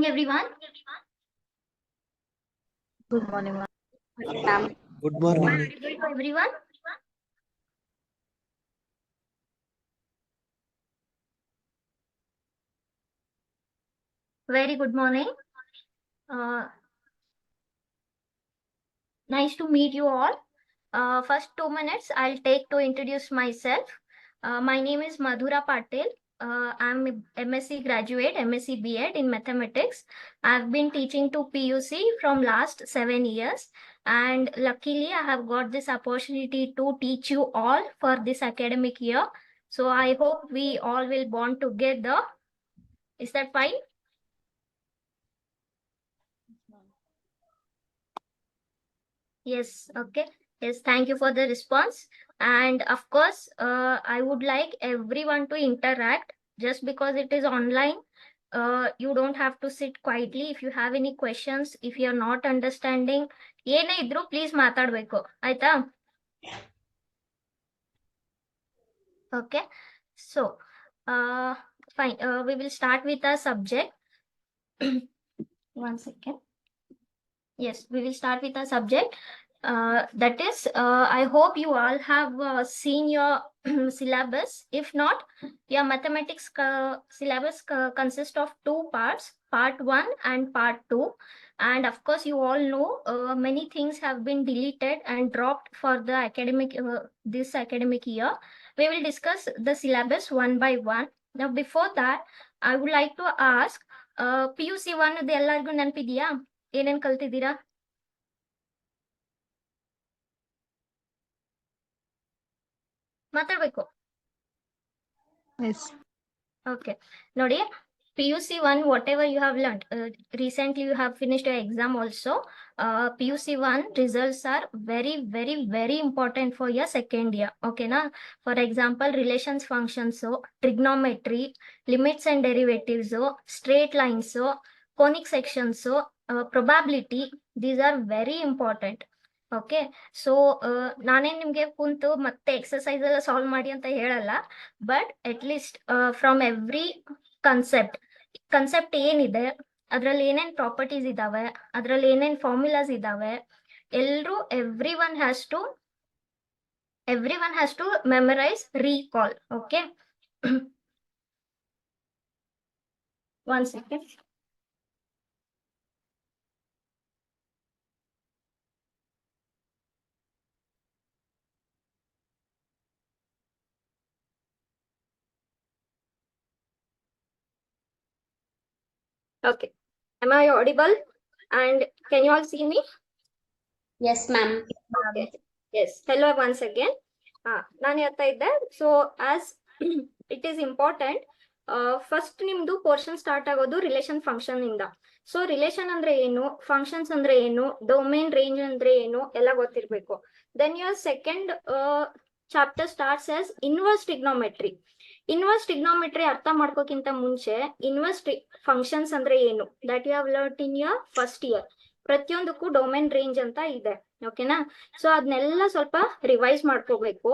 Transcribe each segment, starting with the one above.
everyone. Good morning, ma'am. Good morning. Audible to everyone. Very good morning. Nice to meet you all. First 2 minutes I'll take to introduce myself. My name is Madhura Patil. I'm a MSc graduate, MSc B.Ed in mathematics. I've been teaching to PUC from last 7 years, and luckily I have got this opportunity to teach you all for this academic year. So I hope we all will bond together. Is that fine? Yes, okay. Yes, thank you for the response. And of course, I would like everyone to interact. Just because it is online, you don't have to sit quietly. If you have any questions, if you're not understanding, ಏನೇ ಇದ್ರು please ಮಾತಾಡ್ಬೇಕು ಆಯ್ತಾ? Okay, so fine. We will start with our subject. 1 second. Yes, we will start with our subject. That is, I hope you all have seen your syllabus. If not, your mathematics syllabus consists of 2 parts, part 1 and part 2. And of course, you all know many things have been deleted and dropped for the academic this academic year. We will discuss the syllabus one by one. Now, before that, I would like to ask, PUC 1 ಎಲ್ಲರಿಗೂ ನೆನಪಿದೆಯಾ? ಏನೇನ್ ಕಲ್ತಿದ್ದೀರಾ? ಮಾತಾಡ್ಬೇಕು. Yes. Okay. Nodi, PUC 1, whatever you have learned, recently you have finished your exam also. PUC 1 results are very, very, very important for your second year. Okay, na? For example, relations functions, so trigonometry, limits and derivatives, so straight lines, so conic sections, so probability, these are very important. Okay, so ನಾನೇನ್ ನಿಮ್ಗೆ ಕುಂತು ಮತ್ತೆ exercise ಎಲ್ಲ solve ಮಾಡಿ ಅಂತ ಹೇಳಲ್ಲ, but at least from every concept ಏನಿದೆ, ಅದ್ರಲ್ಲಿ ಏನೇನ್ ಪ್ರಾಪರ್ಟೀಸ್ ಇದಾವೆ, ಅದ್ರಲ್ಲಿ ಏನೇನ್ ಫಾರ್ಮುಲಾಸ್ ಇದಾವೆ, every one has to memorise, recall. Okay, 1 second. Okay, am I audible? And can you all see me? Yes, ma'am. Okay. Yes, hello once again. ನಾನು ಹೇಳ್ತಾ ಇದ್ದೆ, so as it is important, first ನಿಮ್ದು portion start ಆಗೋದು relation function ಇಂದ. So relation ಅಂದ್ರೆ ಏನು, functions ಅಂದ್ರೆ ಏನು, ಡೊಮೇನ್ ರೇಂಜ್ ಅಂದ್ರೆ ಏನು ಎಲ್ಲ ಗೊತ್ತಿರ್ಬೇಕು. Then your second chapter starts as inverse trigonometry. Inverse trigonometry ಅರ್ಥ ಮಾಡ್ಕೋಕ್ಕಿಂತ ಮುಂಚೆ ಇನ್ವರ್ಸ್ ಫಂಕ್ಷನ್ಸ್ ಅಂದ್ರೆ ಏನು, that you have learned in your first year. ಪ್ರತಿಯೊಂದಕ್ಕೂ ಡೊಮೇನ್ ರೇಂಜ್ ಅಂತ ಇದೆ, ಓಕೆನಾ? ಸೊ ಅದನ್ನೆಲ್ಲ ಸ್ವಲ್ಪ ರಿವೈಸ್ ಮಾಡ್ಕೋಬೇಕು.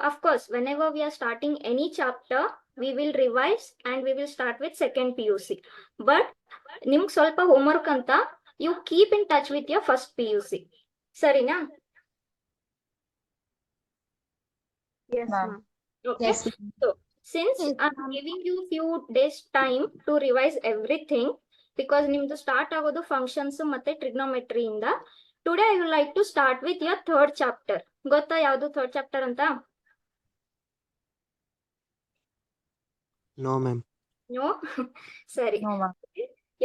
Of course whenever we are starting any chapter, we will revise and we will start with second PUC. But ನಿಮ್ಗೆ ಸ್ವಲ್ಪ homework ಅಂತ, you keep in touch with your first PUC. ಸರಿನಾ? Yes, ma'am. Okay. Yes. So since I'm giving you few days time to revise everything, because ನಿಮ್ದು start ಆಗೋದು functions ಮತ್ತೆ trigonometry ಇಂದ, today I would like to start with your third chapter. ಗೊತ್ತಾ ಯಾವ್ದು third chapter ಅಂತ? No, ma'am. No? ಸರಿ. No, ma'am.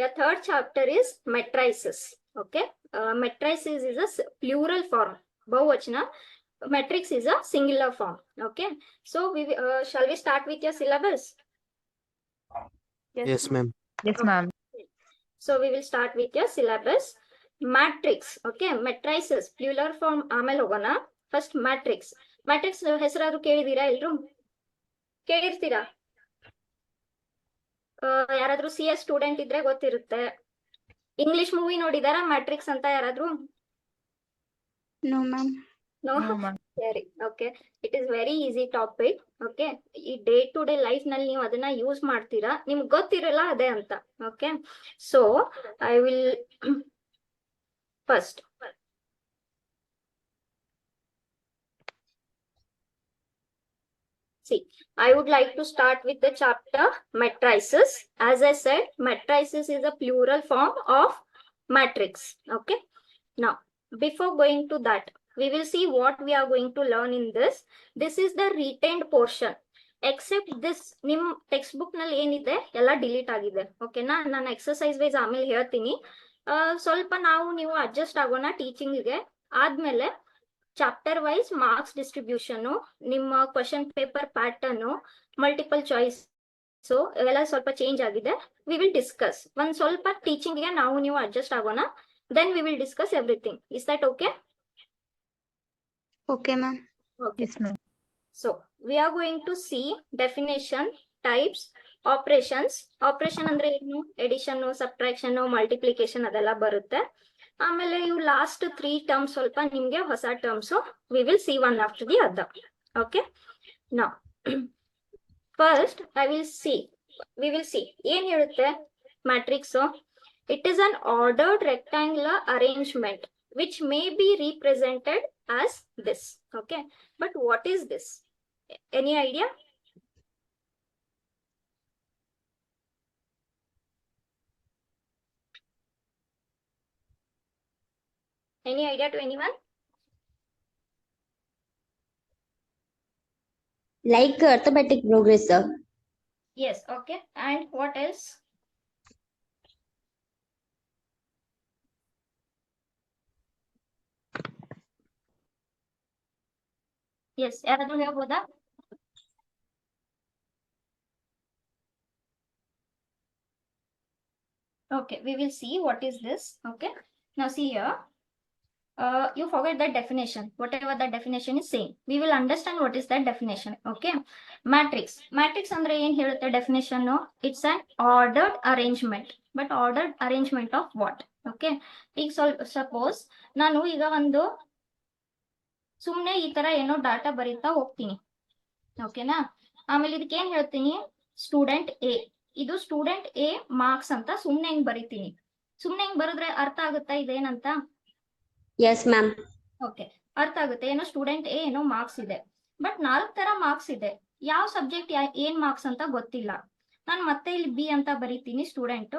Your third chapter is matrices. Okay, matrices is a plural form, ಬಹುವಚನ. Matrix is a singular form. Okay, so we shall we start with your syllabus? Yes, ma'am. Yes, ma'am. So we will start with your syllabus. Matrix. Okay, matrices plural form ಆಮೇಲೆ ಹೋಗೋಣ. First matrix. Matrix ಹೆಸರಾದ್ರು ಕೇಳಿದೀರಾ? ಎಲ್ರು ಕೇಳಿರ್ತೀರಾ? ಯಾರಾದ್ರೂ CS student ಇದ್ರೆ ಗೊತ್ತಿರುತ್ತೆ. English movie ನೋಡಿದಾರಾ matrix ಅಂತ ಯಾರಾದ್ರೂ? No, ma'am. No? No, ma'am. ಸರಿ okay, it is very easy topic. Okay, ಈ ಡೇ ಟು ಡೇ ಲೈಫ್ ನಲ್ಲಿ ನೀವು ಅದನ್ನ ಯೂಸ್ ಮಾಡ್ತೀರಾ, ನಿಮ್ಗೆ ಗೊತ್ತಿರಲ್ಲ ಅದೇ ಅಂತ. Okay, so I will first see, I would like to start with the chapter matrices. As I said, matrices is a plural form of matrix. Okay, now before going to that, we will see what we are going to learn in this. This is the retained portion. Except this, ನಿಮ್ text book ನಲ್ಲಿ ಏನಿದೆ ಎಲ್ಲ delete ಆಗಿದೆ. ಓಕೆನಾ, ನಾನು exercise wise ಆಮೇಲೆ ಹೇಳ್ತೀನಿ. ಸ್ವಲ್ಪ ನೀವು ಅಡ್ಜಸ್ಟ್ ಆಗೋಣ ಟೀಚಿಂಗ್ಗೆ. ಆದ್ಮೇಲೆ ಚಾಪ್ಟರ್ ವೈಸ್ ಮಾರ್ಕ್ಸ್ ಡಿಸ್ಟ್ರಿಬ್ಯೂಷನ್, ನಿಮ್ಮ question paper pattern, multiple choice, so ಇವೆಲ್ಲ ಸ್ವಲ್ಪ ಚೇಂಜ್ ಆಗಿದೆ. ವಿ ವಿಲ್ ಡಿಸ್ಕಸ್ ಒಂದ್ ಸ್ವಲ್ಪ ಟೀಚಿಂಗ್ಗೆ ನೀವು ಅಡ್ಜಸ್ಟ್ ಆಗೋಣ. Then we will discuss everything. Is that okay? Okay, ma'am. Okay. Yes, ma'am. So we are going to see definition, types, operations. Operation ಅಂದ್ರೆ ಏನು? Edition, subtraction, multiplication ಅದೆಲ್ಲ ಬರುತ್ತೆ. ಆಮೇಲೆ ಇವು ಲಾಸ್ಟ್ 3 ಟರ್ಮ್ಸ್ ಸ್ವಲ್ಪ ನಿಮ್ಗೆ ಹೊಸ terms. We will see one after the other. Okay, now first we will see ಏನ್ ಹೇಳುತ್ತೆ matrix. It is an ordered rectangular arrangement which may be represented as this. Okay, but what is this? Any idea? Any idea to anyone? Like arithmetic progressor. Yes, okay. And what else? Yes, ಯಾರಾದ್ರೂ ಹೇಳ್ಬೋದಾ? Okay, we will see what is this. Okay, now see here. You forget that definition. Whatever the definition is saying, we will understand what is that definition. Okay, matrix ಅಂದ್ರೆ ಏನ್ ಹೇಳುತ್ತೆ definition? It's an ordered arrangement. But ordered arrangement of what? Okay, ಈಗ suppose ನಾನು ಈಗ ಒಂದು ಸುಮ್ನೆ ಈ ತರ ಏನೋ ಡಾಟಾ ಬರೀತಾ ಹೋಗ್ತೀನಿ. ಓಕೆನಾ, ಆಮೇಲೆ ಇದಕ್ಕೆ ಏನ್ ಹೇಳ್ತೀನಿ? Student A. ಇದು ಸ್ಟೂಡೆಂಟ್ ಎ ಮಾರ್ಕ್ಸ್ ಅಂತ ಸುಮ್ನೆ ಹಿಂಗ್ ಬರೀತೀನಿ. ಸುಮ್ನೆ ಹಿಂಗ್ ಬರೆದ್ರೆ ಅರ್ಥ ಆಗುತ್ತಾ ಇದೇನಂತ? Yes, ma'am. ಓಕೆ, ಅರ್ಥ ಆಗುತ್ತೆ. ಏನೋ ಸ್ಟೂಡೆಂಟ್ ಎ ಏನೋ ಮಾರ್ಕ್ಸ್ ಇದೆ, ಬಟ್ 4 ತರ ಮಾರ್ಕ್ಸ್ ಇದೆ. ಯಾವ ಸಬ್ಜೆಕ್ಟ್ ಏನ್ ಮಾರ್ಕ್ಸ್ ಅಂತ ಗೊತ್ತಿಲ್ಲ. ನಾನು ಮತ್ತೆ ಇಲ್ಲಿ ಬಿ ಅಂತ ಬರೀತೀನಿ. ಸ್ಟೂಡೆಂಟ್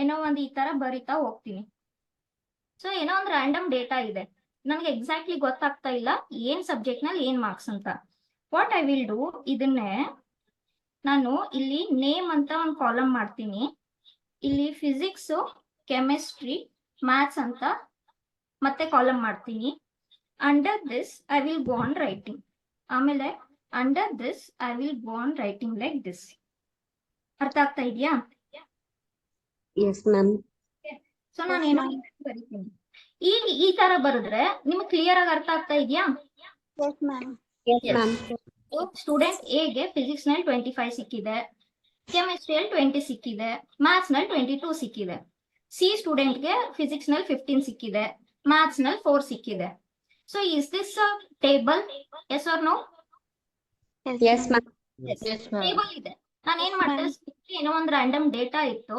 ಏನೋ ಒಂದ್ ಈ ತರ ಬರೀತಾ ಹೋಗ್ತೀನಿ. ಸೊ ಏನೋ ಒಂದು ರ್ಯಾಂಡಮ್ ಡೇಟಾ ಇದೆ, ನನಗೆ ಎಕ್ಸಾಕ್ಟ್ಲಿ ಗೊತ್ತಾಗ್ತಾ ಇಲ್ಲ ಏನ್ ಸಬ್ಜೆಕ್ಟ್ ನಲ್ಲಿ ಏನ್ ಮಾರ್ಕ್ಸ್ ಅಂತ. ವಾಟ್ ಐ ವಿಲ್ ಡೂ, ಇದನ್ನೇ ನಾನು ಇಲ್ಲಿ ನೇಮ್ ಅಂತ ಒಂದು ಕಾಲಮ್ ಮಾಡ್ತೀನಿ. ಇಲ್ಲಿ ಫಿಸಿಕ್ಸ್, ಕೆಮಿಸ್ಟ್ರಿ, ಮ್ಯಾಥ್ಸ್ ಅಂತ ಮತ್ತೆ ಕಾಲಮ್ ಮಾಡ್ತೀನಿ. Under this I will go on writing. ಆಮೇಲೆ under this I will go on writing like this. ಅರ್ಥ ಆಗ್ತಾ ಇದೆಯಾ? Yes, ma'am. ಸೊ ನಾನು ಏನೋ ಬರೀತೀನಿ. ಈಗ ಈ ತರ ಬರೆದ್ರೆ ನಿಮ್ಗೆ ಕ್ಲಿಯರ್ ಆಗಿ ಅರ್ಥ ಆಗ್ತಾ ಇದೆಯಾ? Yes, ma'am. Yes, ma'am. Student A ಗೆ ಫಿಸಿಕ್ಸ್ ನಲ್ಲಿ 25 ಸಿಕ್ಕಿದೆ, ಕೆಮಿಸ್ಟ್ರಿಯಲ್ಲಿ 20 ಸಿಕ್ಕಿದೆ, ಮ್ಯಾಥ್ಸ್ ನಲ್ಲಿ 22 ಸಿಕ್ಕಿದೆ. ಸಿ ಸ್ಟೂಡೆಂಟ್ ಗೆ ಫಿಸಿಕ್ಸ್ ನಲ್ಲಿ 15 ಸಿಕ್ಕಿದೆ, ಮ್ಯಾಥ್ಸ್ ನಲ್ಲಿ 4 ಸಿಕ್ಕಿದೆ. So is this table? Yes or no? Yes, ma'am. Yes, ma'am. Table ಇದೆ. ನಾನು ಏನ್ ಮಾಡ್ದೆ, ಏನೋ ಒಂದು ರ್ಯಾಂಡಮ್ ಡೇಟಾ ಇತ್ತು,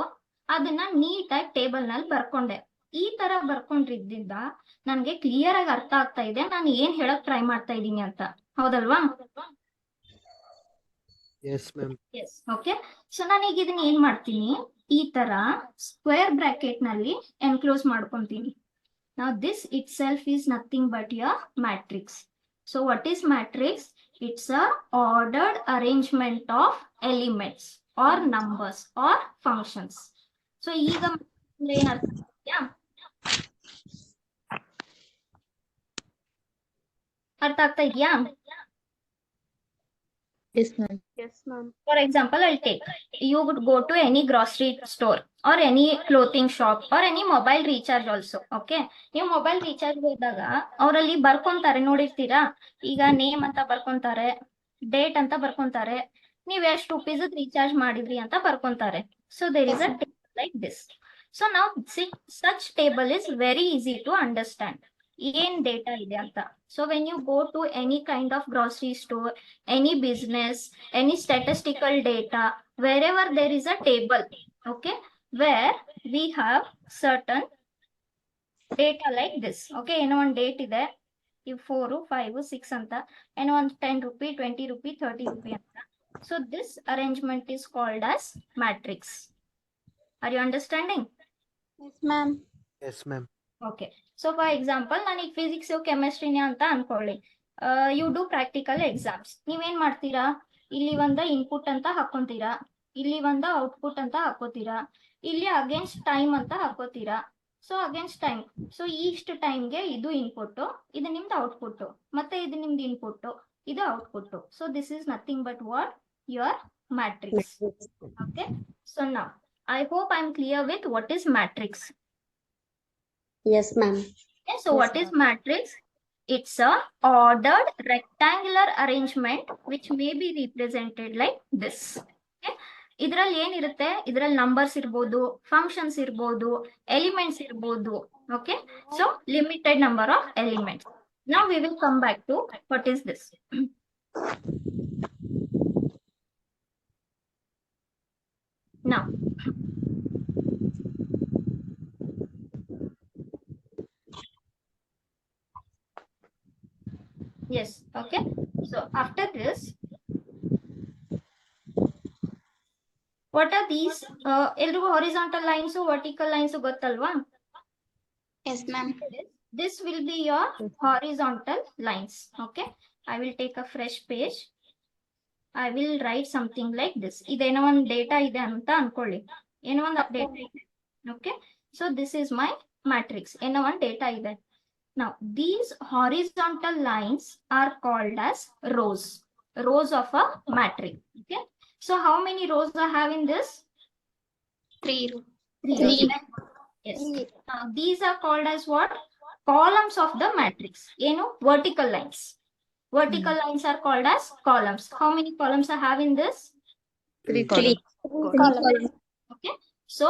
ಅದನ್ನ ನೀಟಾಗಿ ಟೇಬಲ್ ನಲ್ಲಿ ಬರ್ಕೊಂಡೆ. ಈ ತರ ಬರ್ಕೊಂಡಿದ್ದಿಂದ ನನ್ಗೆ ಕ್ಲಿಯರ್ ಆಗಿ ಅರ್ಥ ಆಗ್ತಾ ಇದೆ ನಾನು ಏನ್ ಹೇಳಕ್ ಟ್ರೈ ಮಾಡ್ತಾ ಇದ್ದೀನಿ ಅಂತ. ಹೌದಲ್ವಾ? Yes, ma'am. S, okay. So ನಾನೀಗ ಇದನ್ನ ಏನ್ ಮಾಡ್ತೀನಿ, ಈ ತರ ಸ್ಕ್ವೇರ್ ಬ್ರಾಕೆಟ್ ನಲ್ಲಿ enclose ಮಾಡ್ಕೊಂತೀನಿ. Now this itself is nothing but your matrix. So what is matrix? It's a ordered arrangement of elements or numbers or functions. So ಈಗ ಏನ್ ಅರ್ಥ ಆಗ್ತಿದ್ಯಾ? ಅರ್ಥ ಆಗ್ತಾ ಇದೆಯಾ? Yes, ma'am. Yes, ma'am. For example, I'll take, you would go to any grocery store or any clothing shop or any mobile recharge also. Okay, ನೀವು mobile recharge ಹೋದಾಗ ಅವರಲ್ಲಿ ಬರ್ಕೊಂತಾರೆ, ನೋಡಿರ್ತೀರಾ? ಈಗ ನೇಮ್ ಅಂತ ಬರ್ಕೊಂತಾರೆ, ಡೇಟ್ ಅಂತ ಬರ್ಕೊಂತಾರೆ, ನೀವ್ ಎಷ್ಟು ರುಪೀಸ್ ರೀಚಾರ್ಜ್ ಮಾಡಿದ್ರಿ ಅಂತ ಬರ್ಕೊಂತಾರೆ. So there is a table like this. So ನಾವು such table is very easy to understand. ಏನ್ ಡೇಟಾ ಇದೆ ಅಂತ. So when you go to any kind of grocery store, any business, any statistical data, wherever there is a table, okay, where we have certain data like this. Okay, ಏನೋ ಒಂದು date ಇದೆ, ಇವ್ 4, 5, 6 ಅಂತ, ಏನೋ ಒಂದು 10 rupee, 20 rupee, 30 rupee ಅಂತ. So this arrangement is called as matrix. Are you understanding? Yes, ma'am. Yes, ma'am. Okay. So for example ನನಗೆ physics ಕೆಮಿಸ್ಟ್ರಿನೇ ಅಂತ ಅನ್ಕೊಳ್ಳಿ. You do practical exams. ನೀವೇನ್ ಮಾಡ್ತೀರಾ, ಇಲ್ಲಿ ಒಂದು ಇನ್ಪುಟ್ ಅಂತ ಹಾಕೊಂತೀರಾ, ಇಲ್ಲಿ ಒಂದು ಔಟ್ಪುಟ್ ಅಂತ ಹಾಕೋತೀರಾ, ಇಲ್ಲಿ ಅಗೇನ್ಸ್ಟ್ ಟೈಮ್ ಅಂತ ಹಾಕೋತೀರಾ. ಸೊ ಅಗೇನ್ಸ್ಟ್ ಟೈಮ್, ಸೊ ಇಷ್ಟು ಟೈಮ್ಗೆ ಇದು ಇನ್ಪುಟ್, ಇದು ನಿಮ್ದು ಔಟ್ಪುಟ್, ಮತ್ತೆ ಇದು ನಿಮ್ದು ಇನ್ಪುಟ್, ಇದು output. So this is nothing but what your matrix. Okay. So now I hope I am clear with what is matrix. Yes, ma'am. Okay, so what is matrix? It's a ordered rectangular arrangement which may be represented like this. Okay, ಇದರಲ್ಲಿ ಏನಿರುತ್ತೆ, ಇದರಲ್ಲಿ numbers ಇರ್ಬೋದು, functions ಇರ್ಬೋದು, elements ಇರ್ಬೋದು. Okay, so limited number of elements. Now we will come back to what is this. Now yes, okay. So after this, what are these? Elrigu horizontal lines, vertical lines ಗೊತ್ತಲ್ವಾ? Yes, ma'am. This will be your horizontal lines. Okay, I will take a fresh page. I will write something like this. ಇದೇನೋ ಒಂದು data ಇದೆ ಅಂತ ಅನ್ಕೊಳ್ಳಿ, ಏನೋ ಒಂದು data ಇದೆ. Okay, so this is my matrix. ಏನೋ ಒಂದು ಡೇಟಾ ಇದೆ. Now, these horizontal lines are called as rows, rows of a matrix. Okay. So, how many rows I have in this? 3. Three. Yes. Now, these are called as what? Columns of the matrix. You know, vertical lines. Vertical lines are called as columns. How many columns I have in this? 3 Three. columns. Okay. So,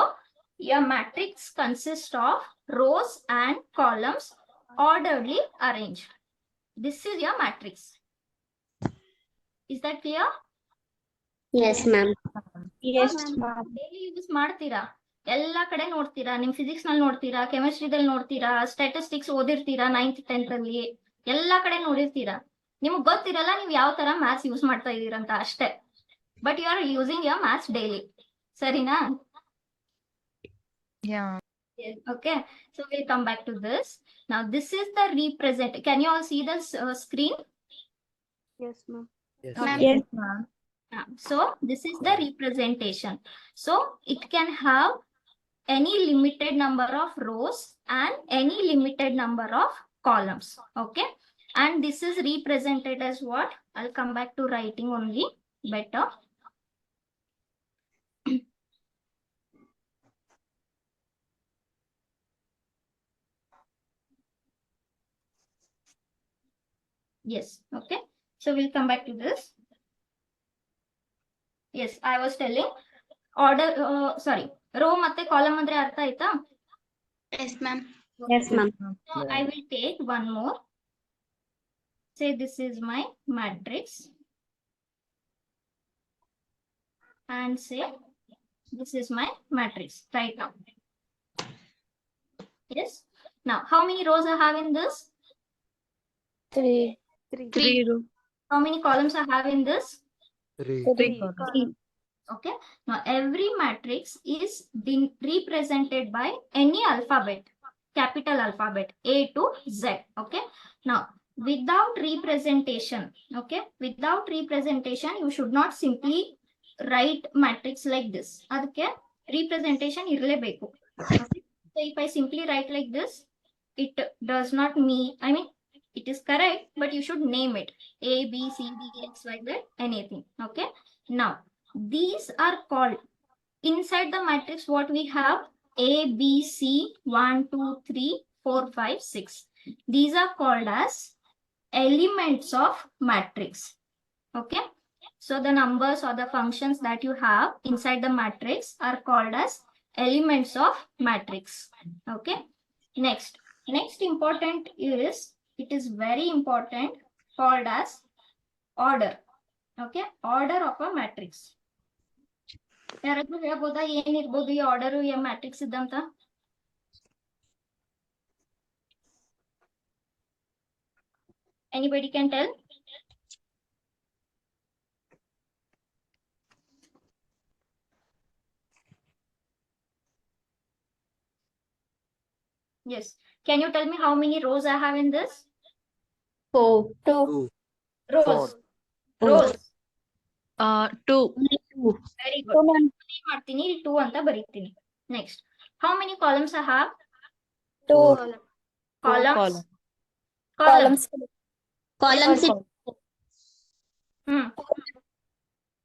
your matrix consists of rows and columns orderly arranged. This is your matrix. Is that clear? Yes, ma'am. Yes, ma'am. Daily use ಮಾಡ್ತೀರಾ, ಎಲ್ಲಾ ಕಡೆ ನೋಡ್ತೀರಾ, ನಿಮ್ physics ನಲ್ಲಿ ನೋಡ್ತೀರಾ, ಕೆಮಿಸ್ಟ್ರಿದಲ್ಲಿ ನೋಡ್ತೀರಾ, statistics ಓದಿರ್ತೀರಾ 9th 10th ಅಲ್ಲಿ, ಎಲ್ಲಾ ಕಡೆ ನೋಡಿರ್ತೀರಾ. ನಿಮ್ಗೆ ಗೊತ್ತಿರಲ್ಲ ನೀವು ಯಾವ ತರ ಮ್ಯಾಥ್ಸ್ ಯೂಸ್ ಮಾಡ್ತಾ ಇದೀರಂತ ಅಷ್ಟೇ. But you are using your maths daily. ಸರಿನಾ? Yeah. Yes. Okay, so we'll come back to this. Now this is the represent. Can you all see this screen? Yes, ma'am. Yes. Okay. Yes, ma'am. So this is the representation. So it can have any limited number of rows and any limited number of columns. Okay, and this is represented as what? I'll come back to writing only better. Yes, okay. So we'll come back to this. Yes, I was telling order, sorry, row ಮತ್ತೆ column ಅಂದ್ರೆ ಅರ್ಥ ಆಯ್ತಾ? Yes, ma'am. Yes, ma'am. So I will take one more. Say this is my matrix. And say this is my matrix right now. Yes. Now, how many rows I have in this? 3. How many columns I have in this? 3. 3. Okay. Now, every matrix is being represented by any alphabet, capital alphabet A to Z. Okay. Now, without representation, okay, without representation, you should not simply write matrix like this. ಅದಕ್ಕೆ representation ಇರಲೇಬೇಕು. Okay. So, if I simply write like this, it does not mean, I mean, it is correct, but you should name it A, B, C, D, X, Y, Z, anything. Okay. Now, these are called, inside the matrix, what we have? A, B, C, 1, 2, 3, 4, 5, 6. These are called as elements of matrix. Okay. So the numbers or the functions that you have inside the matrix are called as elements of matrix. Okay. Next, Next important is, it is very important, called as order. Okay, order of a matrix. ಯಾರಾದ್ರೂ ಹೇಳ್ಬೋದಾ ಏನಿರ್ಬೋದು ಈ order matrix ಇದ್ದಂತ? Anybody can tell? Yes. Can you tell me how many rows I have in this? 4. 2. Rows. Four. Rows. 2. Very good. ಮಾಡ್ತೀನಿ 2 ಅಂತ ಬರೀತೀನಿ. Next. How many columns I have? 2 Columns. columns. Columns. Hmm.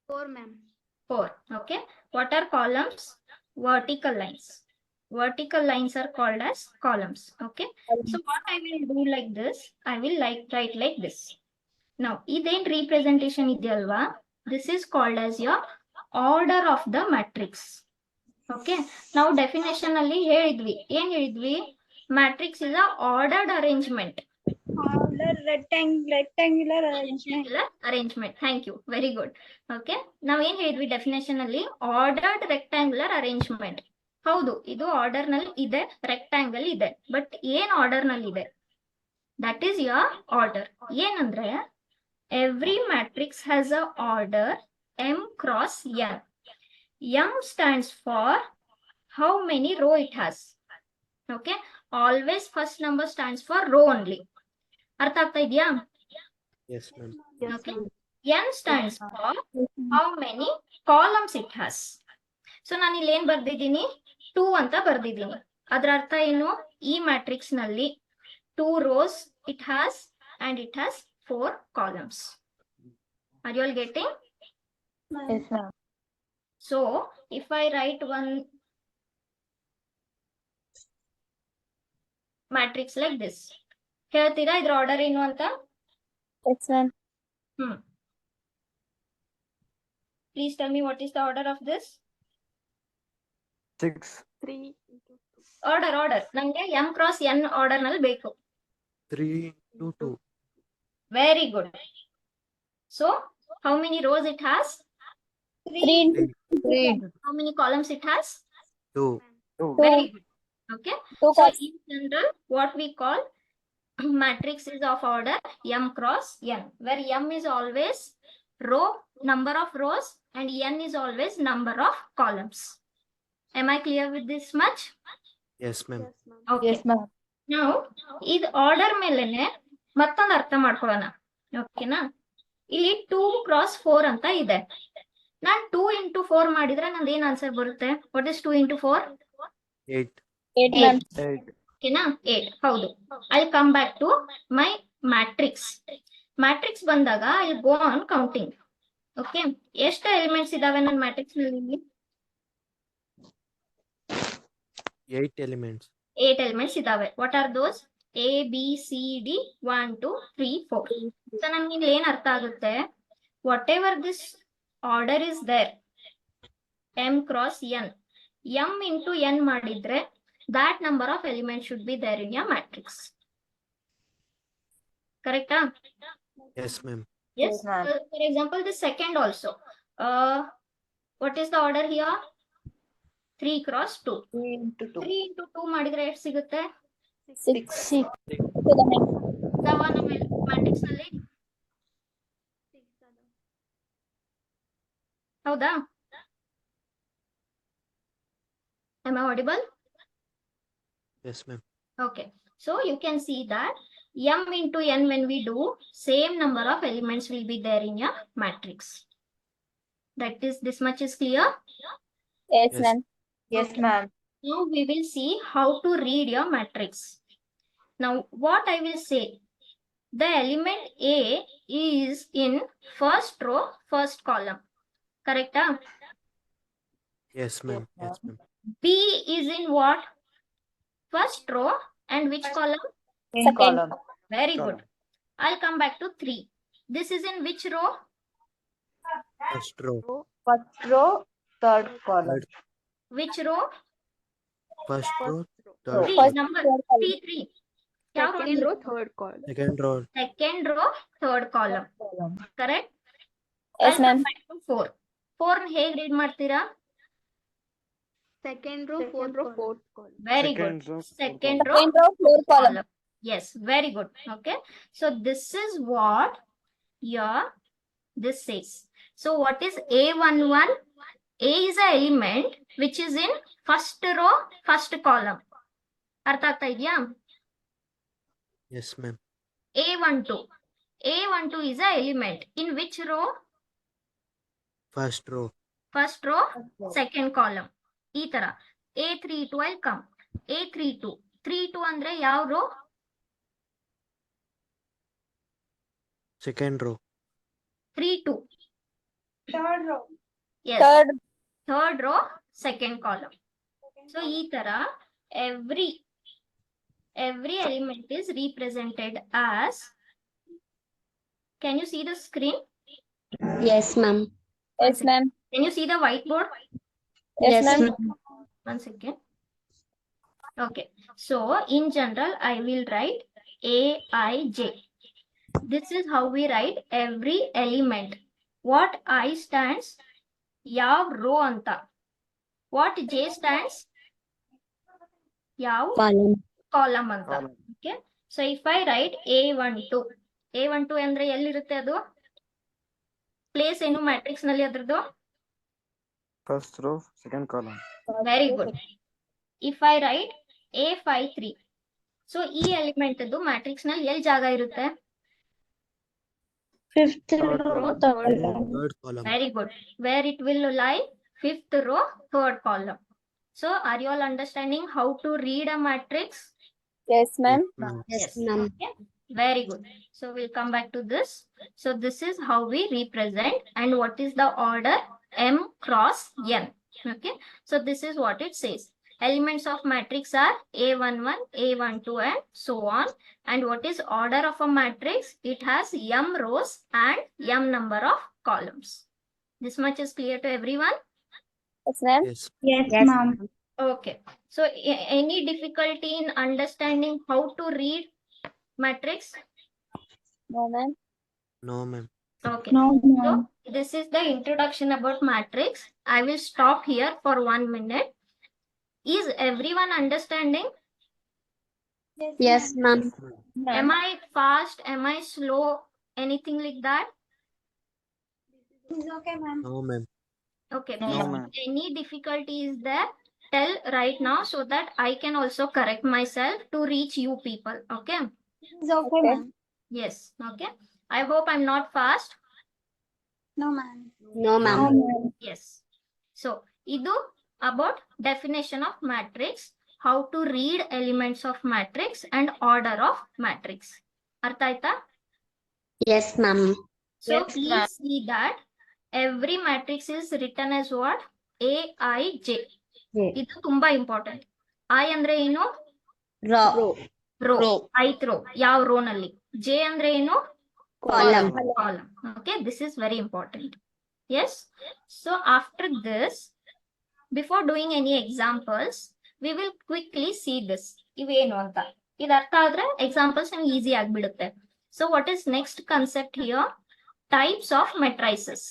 4 ma'am. 4. Okay. What are columns? Vertical lines. Vertical lines are called as columns. Okay. So what I will do like this, I will write like this. Now, idain representation ideyalva, this is called as your order of the matrix. Okay. Now definition alli helidvi, ಏನು ಹೇಳಿದ್ವಿ? Matrix is a ordered arrangement. Rectangular arrangement. Arrangement. Thank you. Very good. Okay. Now ಏನ್ ಹೇಳಿದ್ವಿ definition ಅಲ್ಲಿ? Ordered rectangular arrangement. ಹೌದು, ಇದು order ನಲ್ಲಿ ಇದೆ, rectangle ಇದೆ, ಬಟ್ ಏನ್ ಆರ್ಡರ್ ನಲ್ಲಿ ಇದೆ? That is your order. ಏನಂದ್ರೆ every matrix has a order m cross n. m stands for how many row it has. Okay. Always first number stands for row only. ಅರ್ಥ ಆಗ್ತಾ ಇದೆಯಾ? Yes, ma'am. Okay. n stands for how many columns it has. So ನಾನು ಇಲ್ಲಿ ಏನ್ ಬರ್ದಿದ್ದೀನಿ? 2 ಅಂತ ಬರ್ದಿದ್ದೀನಿ. ಅದರ ಅರ್ಥ ಏನು? ಈ ಮ್ಯಾಟ್ರಿಕ್ಸ್ ನಲ್ಲಿ 2 rows it has and it has 4 columns. Are you all getting? Yes ma'am. So if I write one matrix like this, ಹೇಳ್ತೀರಾ ಇದ್ರ ಆರ್ಡರ್ ಏನು ಅಂತ? Yes ma'am. Please tell me what is the order of this? 6. 3. Order. ನಂಗೆ m cross n order ನಲ್ಲಿ ಬೇಕು. 3 to 2. Very good. So how many rows it has? 3. How many columns it has? 2. Very good. Okay. 2 So in general, what we call matrix is of order m cross n, where m is always row, number of rows, and n is always number of columns. Am I clear with this much? Yes, ma'am. Okay. Yes ma'am. Now, ಇದು order ಮೇಲೆನೆ ಮತ್ತೊಂದು ಅರ್ಥ ಮಾಡ್ಕೊಳ್ಳೋಣ. ಓಕೆನಾ? ಇಲ್ಲಿ 2 cross 4 ಅಂತ ಇದೆ. ನಾನು 2 into 4 ಮಾಡಿದ್ರೆ ನಂದು ಏನ್ ಆನ್ಸರ್ ಬರುತ್ತೆ? What is 2 into 4? 8. 8 ma'am. 8. ಓಕೆನಾ? 8. ಹೌದು. I come back to my matrix. Matrix ಬಂದಾಗ I go on counting. Okay, ಎಷ್ಟು ಎಲಿಮೆಂಟ್ಸ್ ಇದಾವೆ ನನ್ನ ಮ್ಯಾಟ್ರಿಕ್ಸ್ ನಲ್ಲಿ? 8 elements. 8 ಎಲಿಮೆಂಟ್ಸ್ ಇದಾವೆ. What are those? A B C D 1 2 3 4. So ನಮ್ಗೆ ಇಲ್ಲಿ ಏನ್ ಅರ್ಥ ಆಗುತ್ತೆ? Whatever this order is there, m cross n, m into n ಮಾಡಿದ್ರೆ that number of elements should be there in your matrix. Correct? Yes, ma'am. Yes. Yes, ma'am. For example, the second also. What is the order here? 3 cross 2. 3 into 2. 3 into 2 ಮಾಡಿದ್ರೆ ಎಷ್ಟು ಸಿಗುತ್ತೆ? 6. ನಮ್ಮ matrix ನಲ್ಲಿ ಹೌದಾ? Am I audible? Yes, ma'am. Okay. So you can see that m into n, when we do, same number of elements will be there in your matrix. That is, this much is clear? Yes Yes. ma'am. Yes Okay. ma'am. Now we will see how to read your matrix. Now what I will say, the element A is in first row, first column. Correct? Yes, ma'am. Yes, ma'am. B is in what? First row, and which column? Second column. Very good. I'll come back to 3. This is in which row? First row. First row, third column. Third. Which row? First row. Row. Third. Three, row. number 3, 3. ಯಾವ Second row, third column. Second row. Second row third column correct Yes, ma'am. 4 ಹೇಗ್ read ಮಾಡ್ತೀರಾ Second row, fourth column. Very Second good row, second row Second row, fourth column. yes very good okay so this is what your this says so what is a11 a is a element which is in first row first column ಅರ್ಥ ಆಗ್ತಾ ಇದೆಯಾ Yes, ma'am. a12 is a element in which row First row. first row second column ಈ ತರ a32 will come a32 ಅಂದ್ರೆ ಯಾವ rho Second row. 32 Third row. yes third row second column so ಈ ತರ every element is represented as can you see the screen Yes, ma'am. Yes, ma'am. can you see the whiteboard Yes, ma'am. one second okay so in general I will write aij this is how we write every element what I stands ಯಾವ row ಅಂತ what j stands ಯಾವ Column. Column ಅಂತ okay so if I right a12 ಅಂದ್ರೆ ಎಲ್ಲಿರುತ್ತೆ ಅದು place ಏನು matrix ನಲ್ಲಿ ಅದ್ರದ್ದು First row, second column. Very good if I right a53 so ಈ ಎಲಿಮೆಂಟ್ ಅದು ಮ್ಯಾಟ್ರಿಕ್ಸ್ ನಲ್ಲಿ ಎಲ್ಲಿ ಜಾಗ ಇರುತ್ತೆ Fifth Third row, column. third column. Third column. Very good where it will lie fifth row third column so are you all understanding how to read a matrix Yes, ma'am. Ma'am. Yes, ma'am. Okay. Very good. So we'll come back to this. So this is how we represent and what is the order m cross n. Okay. So this is what it says. Elements of matrix are a11, a12 and so on. And what is order of a matrix? It has m rows and m number of columns. This much is clear to everyone? Yes, ma'am. Yes. Yes, Yes, ma'am. Okay. So any difficulty in understanding how to read matrix? No, ma'am. No, ma'am. Okay. No, So this is the introduction about matrix. I will stop here for 1 minute. Is everyone understanding? Yes, ma'am. Am I fast? Am I slow? Anything like that? It's okay, ma'am. No, ma'am. Okay. No, If ma'am. any difficulty is there, tell right now so that I can also correct myself to reach you people. Okay. It's okay, ma'am. Yes. Okay. I hope I'm not fast. No, ma'am. No, ma'am. Yes. So, idu about definition of matrix, how to read elements of matrix and order of matrix. Artha aita? Yes, ma'am. So, Yes, please ma'am. see that every matrix is written as what? aij. Idu tumba important. I andre eno? Row. Row. Row. Ith row. Yav row nalli. J andre eno? Column. Column. Okay, this is very important. Yes. So after this, before doing any examples, we will quickly see this. ಇವೇನು ಅಂತ ಇದು ಅರ್ಥ ಆದ್ರೆ examples ನಿಮ್ಗೆ easy ಆಗ್ಬಿಡುತ್ತೆ. So what is next concept here? Types of matrices.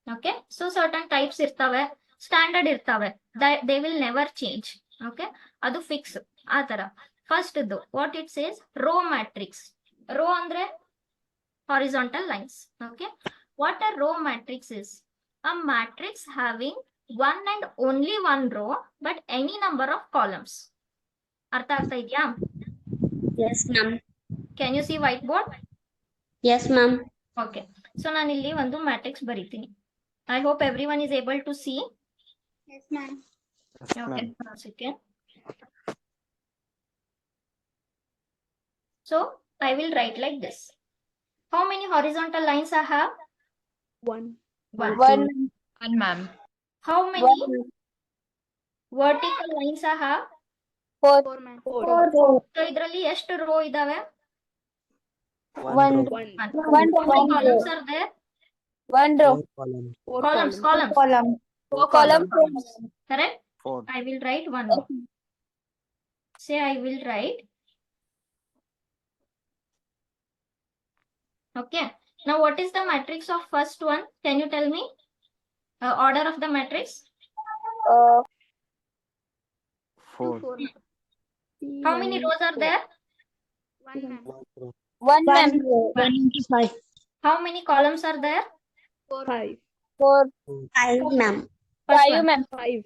Okay, so certain types ಇರ್ತವೆ, standard ಇರ್ತವೆ, they will never change. Okay, ಅದು ಫಿಕ್ಸ್ ಆ ತರ. First what it says row matrix. Row ಅಂದ್ರೆ horizontal lines. Okay, what a row matrix is? A matrix having one and only one row but any number of columns. Artha ಆಗ್ತಾ ಇದೆಯಾ? Yes, ma'am. Can you see whiteboard? Yes, ma'am. Okay, so ನಾನು ಇಲ್ಲಿ ಒಂದು matrix ಬರೀತೀನಿ. I hope everyone is able to see. Yes, ma'am. Yes, Okay, ma'am. one second. So I will write like this. How many horizontal lines I have? One. One. One, ma'am. How many vertical lines I have? Four, ma'am. Four. So ಇದರಲ್ಲಿ ಎಷ್ಟು rho ಇದಾವೆ? One. One. One. How many One columns row. are there? One row. Four columns. Columns. Column. Four Column. columns. Correct? Four. I will write one more. Say I will write Okay. Now, what is the matrix of first one? Can you tell me? Order of the matrix? 4. How many rows are there? One row. One, ma'am. 195. How many columns are there? Four. 5, ma'am. First Five, one.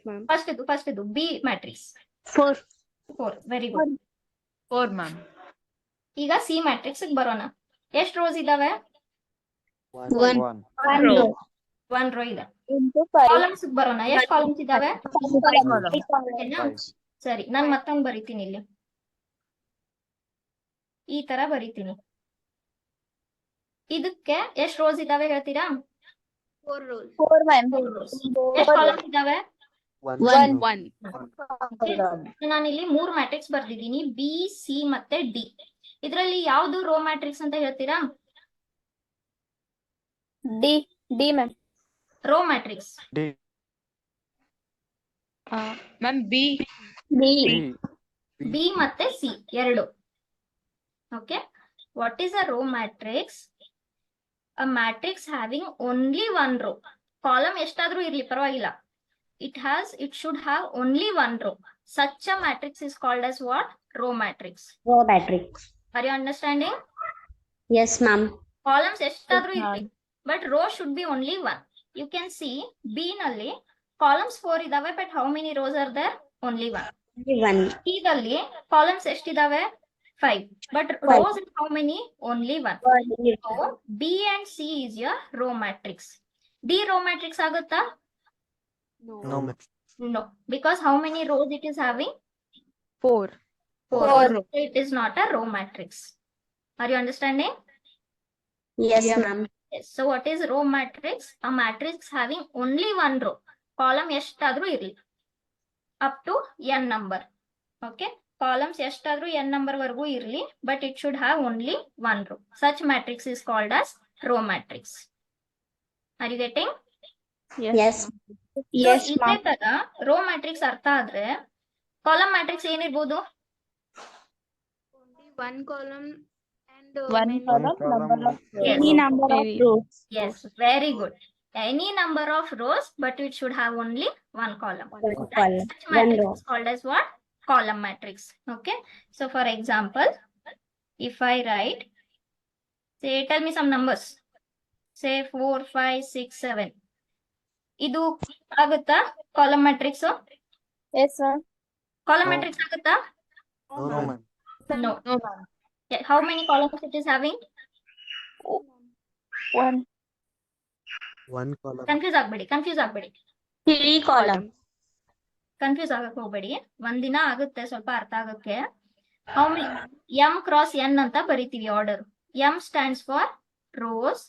ma'am. First ಇದು B matrix. 4. 4. Very good. 4, ma'am. ಈಗ C matrix ಗೆ ಬರೋಣ. ಎಷ್ಟು rose ಇದಾವೆ? 1. 1. 1 row. 1 rho ಇದೆ. Into 5. Columns ಗೆ ಬರೋಣ. ಎಷ್ಟು ಕಾಲಮ್ಸ್ ಇದಾವೆ? 5 columns. ಓಕೆನಾ? 5. ಸರಿ, ನಾನು ಮತ್ತೊಂದು ಬರಿತೀನಿ ಇಲ್ಲಿ. ಈ ತರ ಬರಿತೀನಿ. ಇದಕ್ಕೆ ಎಷ್ಟು ರೋಸ್ ಇದಾವೆ ಹೇಳ್ತೀರಾ? 4, ma'am. 4 ರೋಸ್. ಎಷ್ಟು ಕಾಲಮ್ಸ್ ಇದಾವೆ? 1 One. ನಾನು ಇಲ್ಲಿ 3 ಮ್ಯಾಟ್ರಿಕ್ಸ್ ಬರ್ದಿದ್ದೀನಿ, ಬಿ, ಸಿ ಮತ್ತೆ ಡಿ. ಇದರಲ್ಲಿ ಯಾವ್ದು ರೋ ಮ್ಯಾಟ್ರಿಕ್ಸ್ ಅಂತ ಹೇಳ್ತೀರಾ? D, ma'am. Row matrix. D. Ma'am, B. B. B ಮತ್ತೆ ಸಿ ಎರಡು. Okay, what is a row matrix? A matrix having only one row. Column ಎಷ್ಟಾದ್ರೂ ಇರ್ಲಿ ಪರವಾಗಿಲ್ಲ. It should have only one row. Such a matrix is called as what? Row matrix. Row matrix. Are you understanding? Yes, ma'am. Columns ಎಷ್ಟಾದ್ರೂ Yes, ಇರ್ಲಿ, but row should be only one. You can see B ನಲ್ಲಿ columns 4 ಇದಾವೆ, but how many rows are there? Only one. Only 1. C ದಲ್ಲಿ columns ಎಷ್ಟಿದಾವೆ? 5, but Five. rows are how many? Only one. Only So B and C is your row matrix. D row matrix ಆಗುತ್ತಾ? No, ma'am. No, because how many rows it is having? 4. 4. Four. So it is not a row matrix. Are you understanding? Yes, Yeah. ma'am. Yes. So what is row matrix? A matrix having only one row. Column ಎಷ್ಟಾದ್ರೂ ಇರ್ಲಿ, up to n number. Okay. Columns ಎಷ್ಟಾದ್ರೂ n number ವರೆಗೂ ಇರ್ಲಿ, but it should have only one row. Such matrix is called as row matrix. Are you getting? Yes. So Yes, ಇದೇ ma'am. ತರ rho matrix ಅರ್ಥ ಆದ್ರೆ column matrix ಏನಿರ್ಬೋದು? One column and One many column, column, number of rows. Yes. Any number of rows. Yes, very good. Any number of rows, but it should have only one column. One column. Such One matrix row. is called as what? Column matrix. Okay. So for example, if I write, say, tell me some numbers. Say 4, 5, 6, 7. ಇದು ಆಗುತ್ತಾ column matrix? Yes, ma'am. Column No. Matrix ಆಗುತ್ತಾ? No, ma'am. No. No, ma'am. How many columns it is having? One. 1 column. Confuse ಆಗ್ಬೇಡಿ. 3 column. Confuse ಆಗಕ್ ಹೋಗ್ಬೇಡಿ. ಒಂದಿನ ಆಗುತ್ತೆ ಸ್ವಲ್ಪ ಅರ್ಥ ಆಗಕ್ಕೆ. How many m cross n ಅಂತ ಬರಿತೀವಿ order. M stands for rows,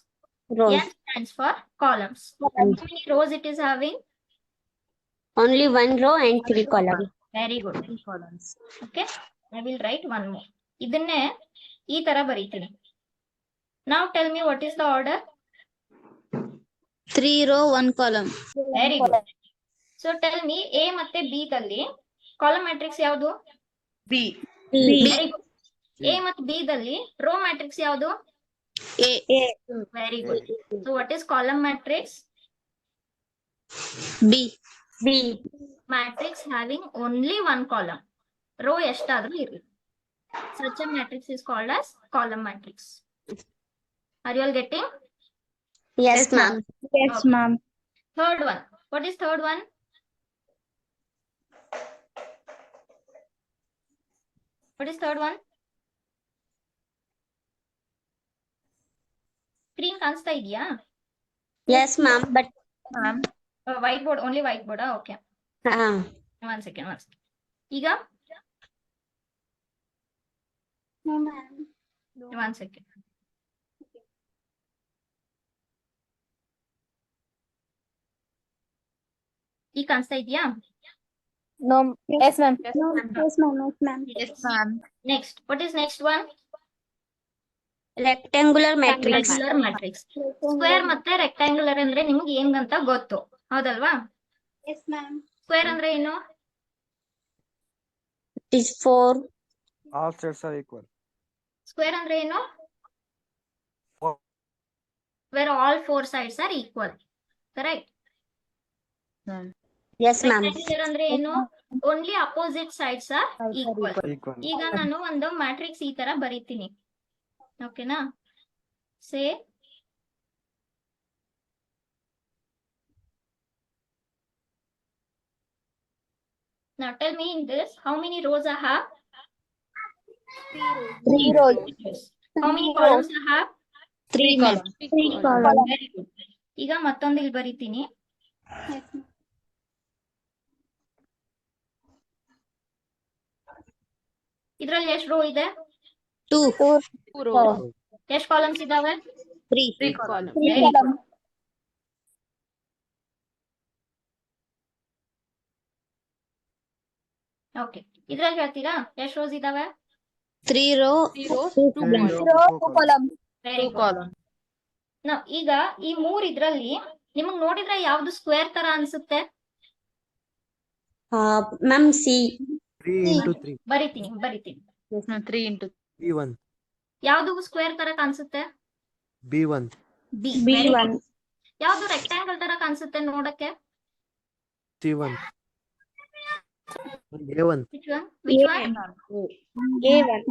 Rows. n stands for columns. How many rows it is having? Only 1 row and 3 column. Very good. 3 columns. Okay. I will write one more. ಇದನ್ನೇ ಈ ತರ ಬರೀತೀನಿ. Now tell me what is the order? 3 row, 1 column. Very good. So tell me A ಮತ್ತೆ B ದಲ್ಲಿ column matrix ಯಾವುದು? B. Very good. A ಮತ್ತು B ದಲ್ಲಿ rho matrix ಯಾವುದು? A. Very good. So what is column matrix? B. B. Matrix having only one column. Row ಎಷ್ಟಾದ್ರೂ ಇರಲಿ. Such a matrix is called as column matrix. Are you all getting? Yes, ma'am. Yes, Okay. ma'am. Third one. What is third one? What is third one? Screen ಕಾಣಿಸ್ತಾ ಇದೆಯಾ? Yes, ma'am. But Ma'am. White board, only white board. Okay, uh, one second. ಈಗ one second. ಈಗ ಕಾಣಿಸ್ತಾ ಇದೆಯಾ? No. Yes, ma'am. yes, ma'am. Yes, ma'am. Next, what is next one? Rectangular matrix. Rectangular matrix. Square ಮತ್ತೆ rectangular ಅಂದ್ರೆ ನಿಮ್ಗೆ ಹೆಂಗಂತ ಗೊತ್ತು, ಹೌದಲ್ವಾ? Yes, ma'am. ಸ್ಕ್ವೇರ್ ಅಂದ್ರೆ ಏನು? It is 4. All sides are equal. Square ಅಂದ್ರೆ ಏನು? where all four sides are equal. Correct? Yes, ma'am. Rectangular ಅಂದ್ರೆ ಏನು? Only opposite sides are equal. Equal. ಈಗ ನಾನು ಒಂದು ಮ್ಯಾಟ್ರಿಕ್ಸ್ ಈ ತರ ಬರೀತೀನಿ. ಓಕೆನಾ? ಸೇ now tell me in this how many rows I have? 3 rows. How many columns I have? 3 columns. 3 columns. Very good. ಈಗ ಮತ್ತೊಂದು ಇಲ್ಲಿ ಬರೀತೀನಿ. ಇದ್ರಲ್ಲಿ ಎಷ್ಟು ರೋ ಇದೆ? 2. ಎಷ್ಟು ಕಾಲಮ್ಸ್ ಇದಾವೆ? 3. columns. ಓಕೆ, ಇದ್ರಲ್ಲಿ ಹೇಳ್ತೀರಾ ಎಷ್ಟು ರೋಸ್ ಇದಾವೆ? 3 row. 2 columns. Very good. ಈಗ ಈ 3 ಇದ್ರಲ್ಲಿ ನಿಮಗ್ ನೋಡಿದ್ರೆ ಯಾವ್ದು ಸ್ಕ್ವೇರ್ ತರ ಅನ್ಸುತ್ತೆ? Ma'am, C. 3 into 3. ಬರಿತೀನಿ. 3 into B1. ಯಾವ್ದು ಸ್ಕ್ವೇರ್ ತರ ಕಾಣಿಸುತ್ತೆ? B1. B1. ಯಾವ್ದು ರೆಕ್ಟಾಂಗಲ್ ತರ ಕಾಣಿಸುತ್ತೆ ನೋಡಕ್ಕೆ? C1. A1. Which one? A1.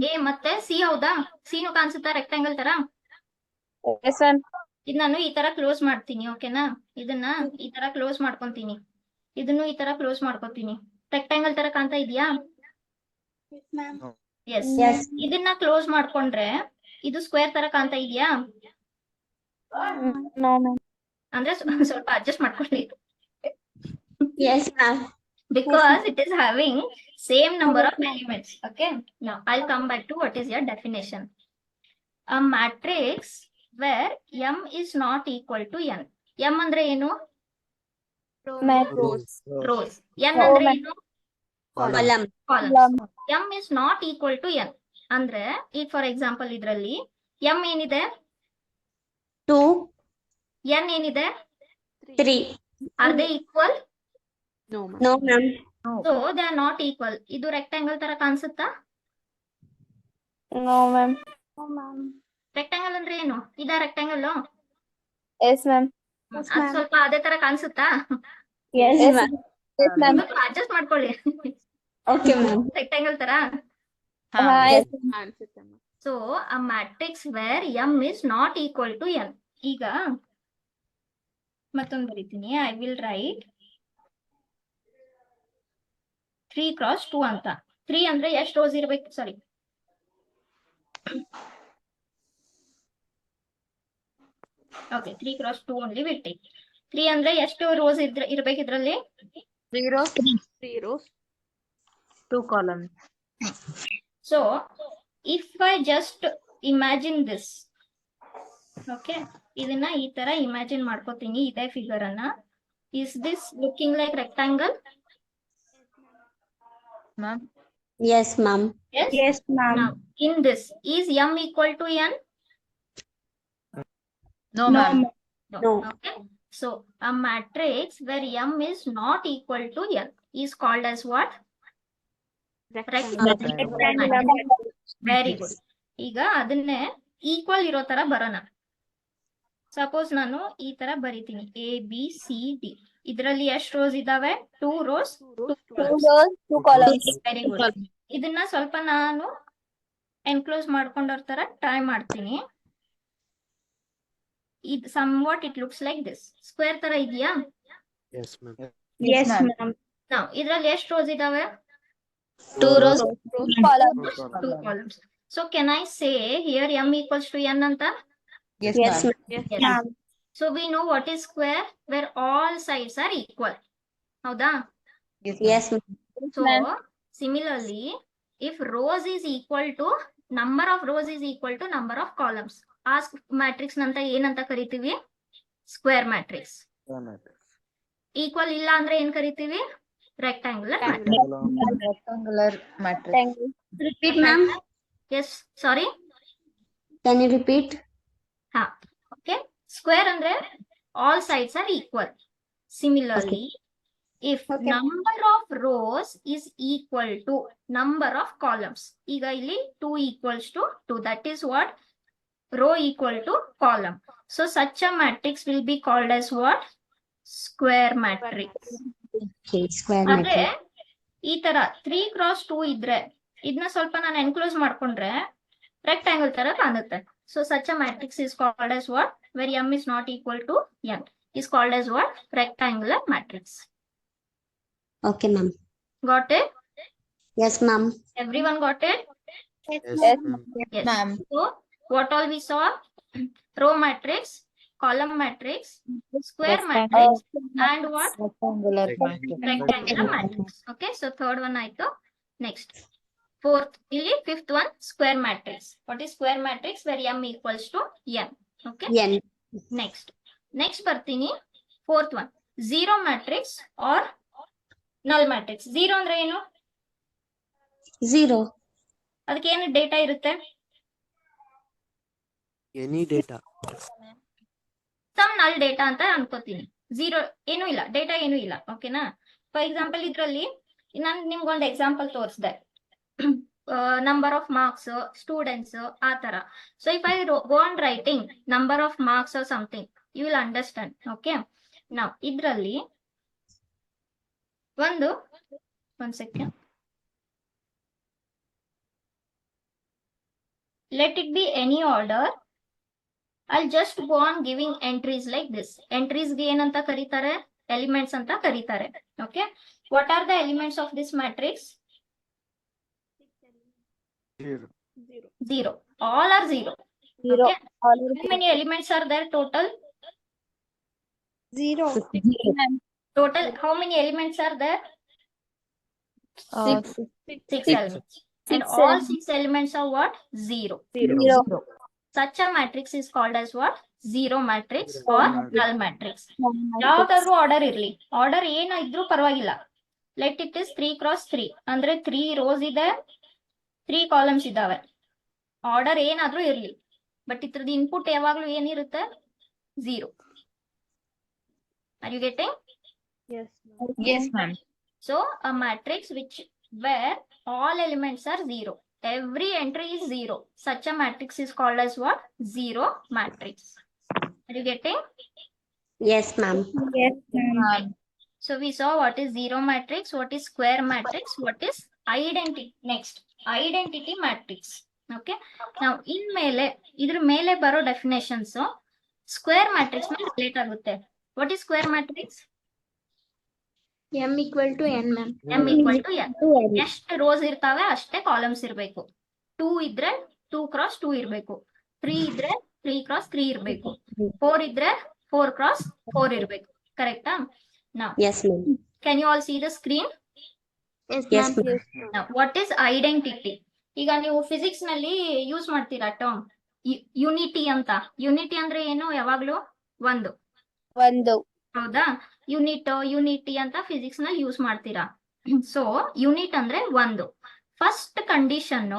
A ಮತ್ತೆ ಸಿ ಹೌದಾ? ಸಿನು ಕಾಣಿಸುತ್ತಾ ರೆಕ್ಟಾಂಗಲ್ ತರ? Yes, ma'am. ಇದ್ ನಾನು ಈ ತರ ಕ್ಲೋಸ್ ಮಾಡ್ತೀನಿ. ಓಕೆನಾ? ಇದನ್ನ ಈ ತರ ಕ್ಲೋಸ್ ಮಾಡ್ಕೊಂತೀನಿ. ಇದನ್ನು ಈ ತರ ಕ್ಲೋಸ್ ಮಾಡ್ಕೊತೀನಿ. ರೆಕ್ಟಾಂಗಲ್ ತರ ಕಾಣ್ತಾ ಇದೆಯಾ? ಎಸ್. ಇದನ್ನ ಕ್ಲೋಸ್ ಮಾಡ್ಕೊಂಡ್ರೆ ಇದು ಸ್ಕ್ವೇರ್ ತರ ಕಾಣ್ತಾ ಇದೆಯಾ? No, ma'am. ಅಂದ್ರೆ ಸ್ವಲ್ಪ ಅಡ್ಜಸ್ಟ್ ಮಾಡ್ಕೊಳ್ಳಿ. Yes, ma'am. Because it is having same number of elements. Okay. Now I'll come back to what is your definition. A matrix where m is not equal to n. m ಅಂದ್ರೆ ಏನು? Macros. Rows. n ಅಂದ್ರೆ ಏನು? Column. Columns. m is not equal to n. ಅಂದ್ರೆ ಈಗ for example ಇದ್ರಲ್ಲಿ m ಏನಿದೆ? 2. n ಏನಿದೆ? 3. Are they equal? No, ma'am. So they are not equal. ಇದು ರೆಕ್ಟಾಂಗಲ್ ತರ ಕಾಣಿಸುತ್ತಾ? No, ma'am. ರೆಕ್ಟಾಂಗಲ್ ಅಂದ್ರೆ ಏನು? ಇದಾ ರೆಕ್ಟಾಂಗಲ್? Yes, ma'am. ಅದು ಸ್ವಲ್ಪ ಅದೇ ತರ ಕಾಣಿಸುತ್ತಾ? Yes, Yes, ma'am. Yes, ma'am. Adjust ಮಾಡ್ಕೊಳ್ಳಿ. Okay, ma'am. ರೆಕ್ಟಾಂಗಲ್ ತರ. Yes. So a matrix where m is not equal to n. ಈಗ ಮತ್ತೊಂದು ಬರೀತೀನಿ. I will write 3 cross 2 ಅಂತ. 3 ಅಂದ್ರೆ ಎಷ್ಟು ರೋಸ್ ಇರ್ಬೇಕು? ಸಾರಿ, okay, 3 cross 2 only will take. 3 ಅಂದ್ರೆ ಎಷ್ಟು ರೋಸ್ ಇರ್ಬೇಕು ಇದ್ರಲ್ಲಿ? 3 rows. 3 rows. 2 columns. So if I just imagine this, okay, ಇದನ್ನ ಈ ತರ ಇಮ್ಯಾಜಿನ್ ಮಾಡ್ಕೋತೀನಿ. ಇದೇ ಫಿಗರ್ ಅನ್ನ. Is this looking like rectangle? Ma'am. Yes, ma'am. Yes. Yes, ma'am. Now in this, is m equal to n? No, ma'am. No. Okay. So a matrix where m is not equal to n is called as what? Rectangle. Very good. ಈಗ ಅದನ್ನೇ equal ಇರೋ ತರ ಬರೋಣ. Suppose ನಾನು ಈ ತರ ಬರೀತೀನಿ A B C D. ಇದರಲ್ಲಿ ಎಷ್ಟು ರೋಸ್ ಇದಾವೆ? 2 rows, 2 2 rows, 2 columns. Very good. ಇದನ್ನ ಸ್ವಲ್ಪ ನಾನು ಎನ್ಕ್ಲೋಸ್ ಮಾಡ್ಕೊಂಡವ್ರ ತರ ಟ್ರೈ ಮಾಡ್ತೀನಿ. ಇದು somewhat it looks like this. Square ತರ ಇದೆಯಾ? Yes, ma'am. Yes, ma'am. ನಾವು ಇದರಲ್ಲಿ ಎಷ್ಟು ರೋಸ್ ಇದಾವೆ? 2 rows. 2 columns. 2 columns. So can I say here m equals to n ಅಂತ? Yes, Yes, ma'am. ma'am. Yes. So we know what is square where all sides are equal. ಹೌದಾ? Yes, ma'am. So ma'am. similarly, if rows is equal to number of rows is equal to number of columns, ಆ matrix ನಂತ ಏನಂತ ಕರಿತೀವಿ? Square matrix. Equal ಇಲ್ಲ ಅಂದ್ರೆ ಏನ್ ಕರಿತೀವಿ? Rectangular matrix. Rectangular matrix. Repeat, ma'am. Yes, sorry. Can you repeat? ಹಾ, okay. Square ಅಂದ್ರೆ all sides are equal. Similarly, if number of rows is equal to number of columns, ಈಗ ಇಲ್ಲಿ 2 equals to 2, that is what? Row equal to column. So such a matrix will be called as what? Square matrix. Okay, square ಆದ್ರೆ matrix. ಈ ತರ 3x2 ಇದ್ರೆ ಇದನ್ನ ಸ್ವಲ್ಪ ನಾನು enclose ಮಾಡ್ಕೊಂಡ್ರೆ ರೆಕ್ಟಾಂಗಲ್ ತರ ಕಾಣುತ್ತೆ. So such a matrix is called as what? Where m is not equal to n is called as what? Rectangular matrix. Okay, ma'am. Got it? Yes, ma'am. Everyone got it? Yes, ma'am. Yes. Ma'am. So what all we saw? Row matrix, column matrix, square matrix, and what? Rectangular Rectangular matrix. Okay, so third one ಆಯ್ತು. Next. Fourth, ಇಲ್ಲಿ fifth one, square matrix. What is square matrix? Where m equals to n. Okay. N. Next ಬರ್ತೀನಿ. Fourth one, zero matrix or null matrix. Zero ಅಂದ್ರೆ ಏನು? 0. ಅದಕ್ಕೆ ಏನು data ಇರುತ್ತೆ? Any data. Some ನಲ್ data ಅಂತ ಅನ್ಕೋತೀನಿ. ಝೀರೋ ಏನೂ ಇಲ್ಲ, ಡೇಟಾ ಏನೂ ಇಲ್ಲ. ಓಕೆನಾ? ಫಾರ್ ಎಕ್ಸಾಂಪಲ್ ಇದ್ರಲ್ಲಿ ನಾನು ನಿಮ್ಗೊಂದು ಎಕ್ಸಾಂಪಲ್ ತೋರಿಸ್ದೆ. ನಂಬರ್ ಆಫ್ ಮಾರ್ಕ್ಸ್, ಸ್ಟೂಡೆಂಟ್ಸ್, ಆ ತರ. So if I go on writing number of marks or something, you will understand. Okay, ನಾವು ಇದ್ರಲ್ಲಿ ಒಂದು second, let it be any order. I'll just go on giving entries like this. Entries ಗೆ ಏನಂತ ಕರೀತಾರೆ? Elements ಅಂತ ಕರೀತಾರೆ. Okay, what are the elements of this matrix? 0. 0. All are 0. Okay, how many elements are there total? 0. Total how many elements are there? 6 elements. And all 6 elements are what? 0. Such a matrix is called as what? Zero matrix or null matrix. ಯಾವ್ದಾದ್ರು order ಇರ್ಲಿ, order ಏನ ಇದ್ರೂ ಪರವಾಗಿಲ್ಲ. Let it is 3x3 ಅಂದ್ರೆ 3 rows ಇದೆ, 3 columns ಇದಾವೆ. Order ಏನಾದ್ರೂ ಇರ್ಲಿ, ಬಟ್ ಇದ್ರದ್ದು ಇನ್ಪುಟ್ ಯಾವಾಗ್ಲೂ ಏನಿರುತ್ತೆ? 0. Are you getting? Yes, ma'am. So a matrix where all elements are 0. Every entry is 0. Such a matrix is called as what? Zero matrix. Are you getting? Yes, ma'am. So we saw what is zero matrix, what is square matrix, what is identity. Next, identity matrix. Okay. Now ಇದ್ರ ಮೇಲೆ ಬರೋ definitions square matrix ಮೇಲೆ relate ಆಗುತ್ತೆ. What is square matrix? M equal to n, ma'am. M equal to n. ಎಷ್ಟು rose ಇರ್ತಾವೆ ಅಷ್ಟೇ columns ಇರ್ಬೇಕು. 2 ಇದ್ರೆ 2x2 ಇರ್ಬೇಕು. 3 ಇದ್ರೆ 3x3 ಇರ್ಬೇಕು. 4 ಇದ್ರೆ 4x4 ಇರ್ಬೇಕು. ಕರೆಕ್ಟಾ? Now, Yes, ma'am. can you all see the screen? Yes, ma'am. Now, what is identity? ಈಗ ನೀವು ಫಿಸಿಕ್ಸ್ ನಲ್ಲಿ ಯೂಸ್ ಮಾಡ್ತೀರಾ ಟರ್ಮ್ ಯುನಿಟಿ ಅಂತ. ಯುನಿಟಿ ಅಂದ್ರೆ ಏನು? ಯಾವಾಗ್ಲೂ ಒಂದು. ಹೌದಾ? ಯುನಿಟಿ ಅಂತ ಫಿಸಿಕ್ಸ್ ನಲ್ಲಿ ಯೂಸ್ ಮಾಡ್ತೀರಾ. ಸೊ ಯೂನಿಟ್ ಅಂದ್ರೆ ಒಂದು. First condition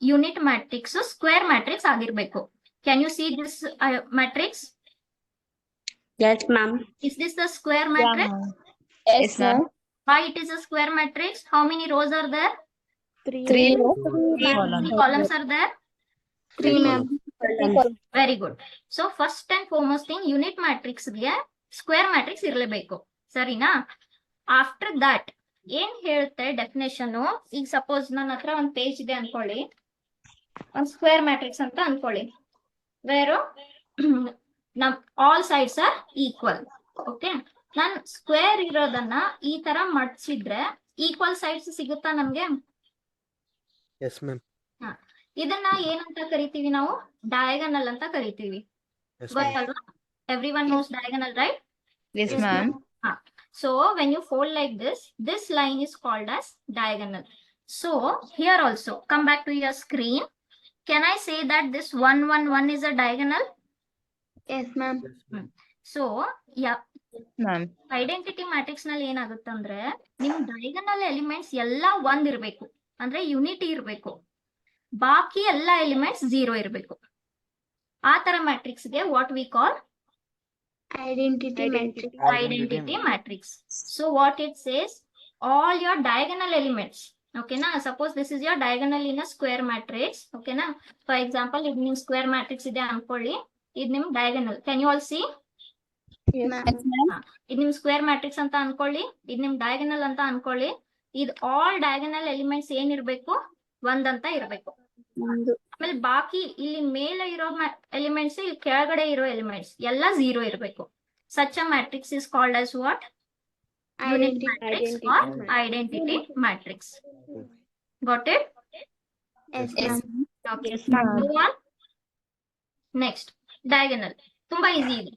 unit matrix square matrix ಆಗಿರ್ಬೇಕು. Can you see this matrix? Yes, ma'am. Is this the square matrix? Yes, ma'am. Why it is a square matrix? How many rows are there? 3 rows. How many columns are there? 3, ma'am. Very good. So first and foremost thing, unit matrix ಗೆ square matrix ಇರಲೇಬೇಕು. ಸರಿನಾ? After that ಏನ್ ಹೇಳುತ್ತೆ definition? ಈಗ suppose ನನ್ನ ಹತ್ರ ಒಂದು page ಇದೆ ಅನ್ಕೊಳ್ಳಿ, ಒಂದು ಸ್ಕ್ವೇರ್ ಮ್ಯಾಟ್ರಿಕ್ಸ್ ಅಂತ ಅನ್ಕೊಳ್ಳಿ, ವೇರು ನಮ್ all sides are equal. Okay, ನಾನು ಸ್ಕ್ವೇರ್ ಇರೋದನ್ನ ಈ ತರ ಮಡ್ಚಿದ್ರೆ ಈಕ್ವಲ್ ಸೈಡ್ಸ್ ಸಿಗುತ್ತಾ ನಮ್ಗೆ? Yes, ma'am. ಇದನ್ನ ಏನಂತ ಕರಿತೀವಿ ನಾವು? ಡಯಾಗನಲ್ ಅಂತ ಕರಿತೀವಿ. Yes, ma'am. ಗೊತ್ತಲ್ವಾ? Everyone knows diagonal, right? Yes, ma'am. So when you fold like this line is called as diagonal. So here also, come back to your screen. Can I say that this 1 1 1 is a diagonal? Yes, ma'am. Yes, ma'am. So yeah, Ma'am. Identity matrix ನಲ್ಲಿ ಏನಾಗುತ್ತಂದ್ರೆ ನಿಮ್ diagonal elements ಎಲ್ಲ 1 ಇರ್ಬೇಕು, ಅಂದ್ರೆ unity ಇರ್ಬೇಕು. ಬಾಕಿ ಎಲ್ಲ elements 0 ಇರ್ಬೇಕು. ಆ ತರ ಮ್ಯಾಟ್ರಿಕ್ಸ್ ಗೆ what we call Identity matrix. identity matrix. So what it says, all your diagonal elements. Okay na, suppose this is your diagonal in a square matrix. Okay na, for example, if you square matrix ide ankolli, ಇದು ನಿಮ್ diagonal. Can you all see? ಇದು ನಿಮ್ square matrix ಅಂತ ಅನ್ಕೊಳ್ಳಿ, ಇದು ನಿಮ್ diagonal ಅಂತ ಅನ್ಕೊಳ್ಳಿ. ಇದು ಆಲ್ ಡಯಾಗನಲ್ ಎಲಿಮೆಂಟ್ಸ್ ಏನಿರ್ಬೇಕು, ಒಂದಂತ ಇರ್ಬೇಕು. ಆಮೇಲೆ ಬಾಕಿ ಇಲ್ಲಿ ಮೇಲೆ ಇರೋ ಎಲಿಮೆಂಟ್ಸ್, ಇಲ್ಲಿ ಕೆಳಗಡೆ ಇರೋ ಎಲಿಮೆಂಟ್ಸ್ ಎಲ್ಲ 0 ಇರ್ಬೇಕು. Such a matrix is called as what? Unit matrix or identity matrix. Got it? Yes, Okay. Yes, ma'am. Move on. Next, diagonal. ತುಂಬಾ ಈಸಿ ಇದೆ.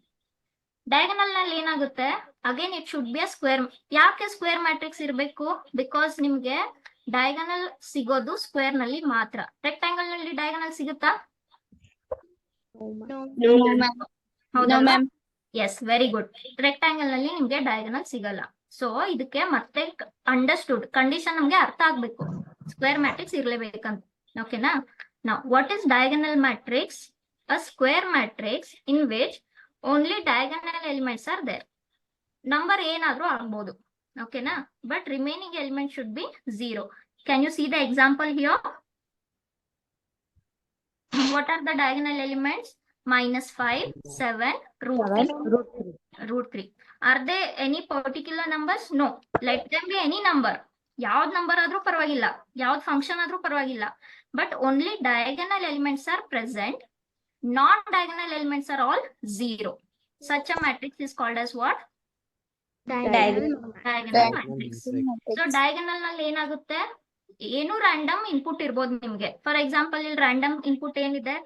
ಡಯಾಗನಲ್ ನಲ್ಲಿ ಏನಾಗುತ್ತೆ, again it should be a square. ಯಾಕೆ square matrix ಇರಬೇಕು? Because ನಿಮ್ಗೆ diagonal ಸಿಗೋದು square ನಲ್ಲಿ ಮಾತ್ರ. ರೆಕ್ಟಾಂಗಲ್ ನಲ್ಲಿ ಡಯಾಗನಲ್ ಸಿಗುತ್ತಾ? ಹೌದಾ? S, very good. ರೆಕ್ಟಾಂಗಲ್ ನಲ್ಲಿ ನಿಮ್ಗೆ ಡಯಾಗನಲ್ ಸಿಗಲ್ಲ. ಸೊ ಇದಕ್ಕೆ ಮತ್ತೆ ಅಂಡರ್ಸ್ಟುಡ್ ಕಂಡೀಷನ್ ನಮ್ಗೆ ಅರ್ಥ ಆಗ್ಬೇಕು, ಸ್ಕ್ವೇರ್ ಮ್ಯಾಟ್ರಿಕ್ಸ್ ಇರ್ಲೇಬೇಕಂತ. ಓಕೆನಾ? ನಾವು what is diagonal matrix? A square matrix in which only diagonal elements are there. Number ಏನಾದ್ರೂ ಆಗ್ಬೋದು, ಓಕೆನಾ, but remaining element should be 0. Can you see the example here? What are the diagonal elements? -5, 7, √3. Are they any particular numbers? No. Let them be any number. ಯಾವ್ದು number ಆದ್ರೂ ಪರವಾಗಿಲ್ಲ, ಯಾವ್ದು function ಆದ್ರೂ ಪರವಾಗಿಲ್ಲ, but only diagonal elements are present. Non-diagonal elements are all 0. Such a matrix is called as what? Diagonal matrix. So diagonal ನಲ್ಲಿ ಏನಾಗುತ್ತೆ, ಏನು random input ಇರ್ಬೋದು ನಿಮ್ಗೆ. ಫಾರ್ ಎಕ್ಸಾಂಪಲ್ ಇಲ್ಲಿ ರ್ಯಾಂಡಮ್ ಇನ್ಪುಟ್ ಏನಿದೆ,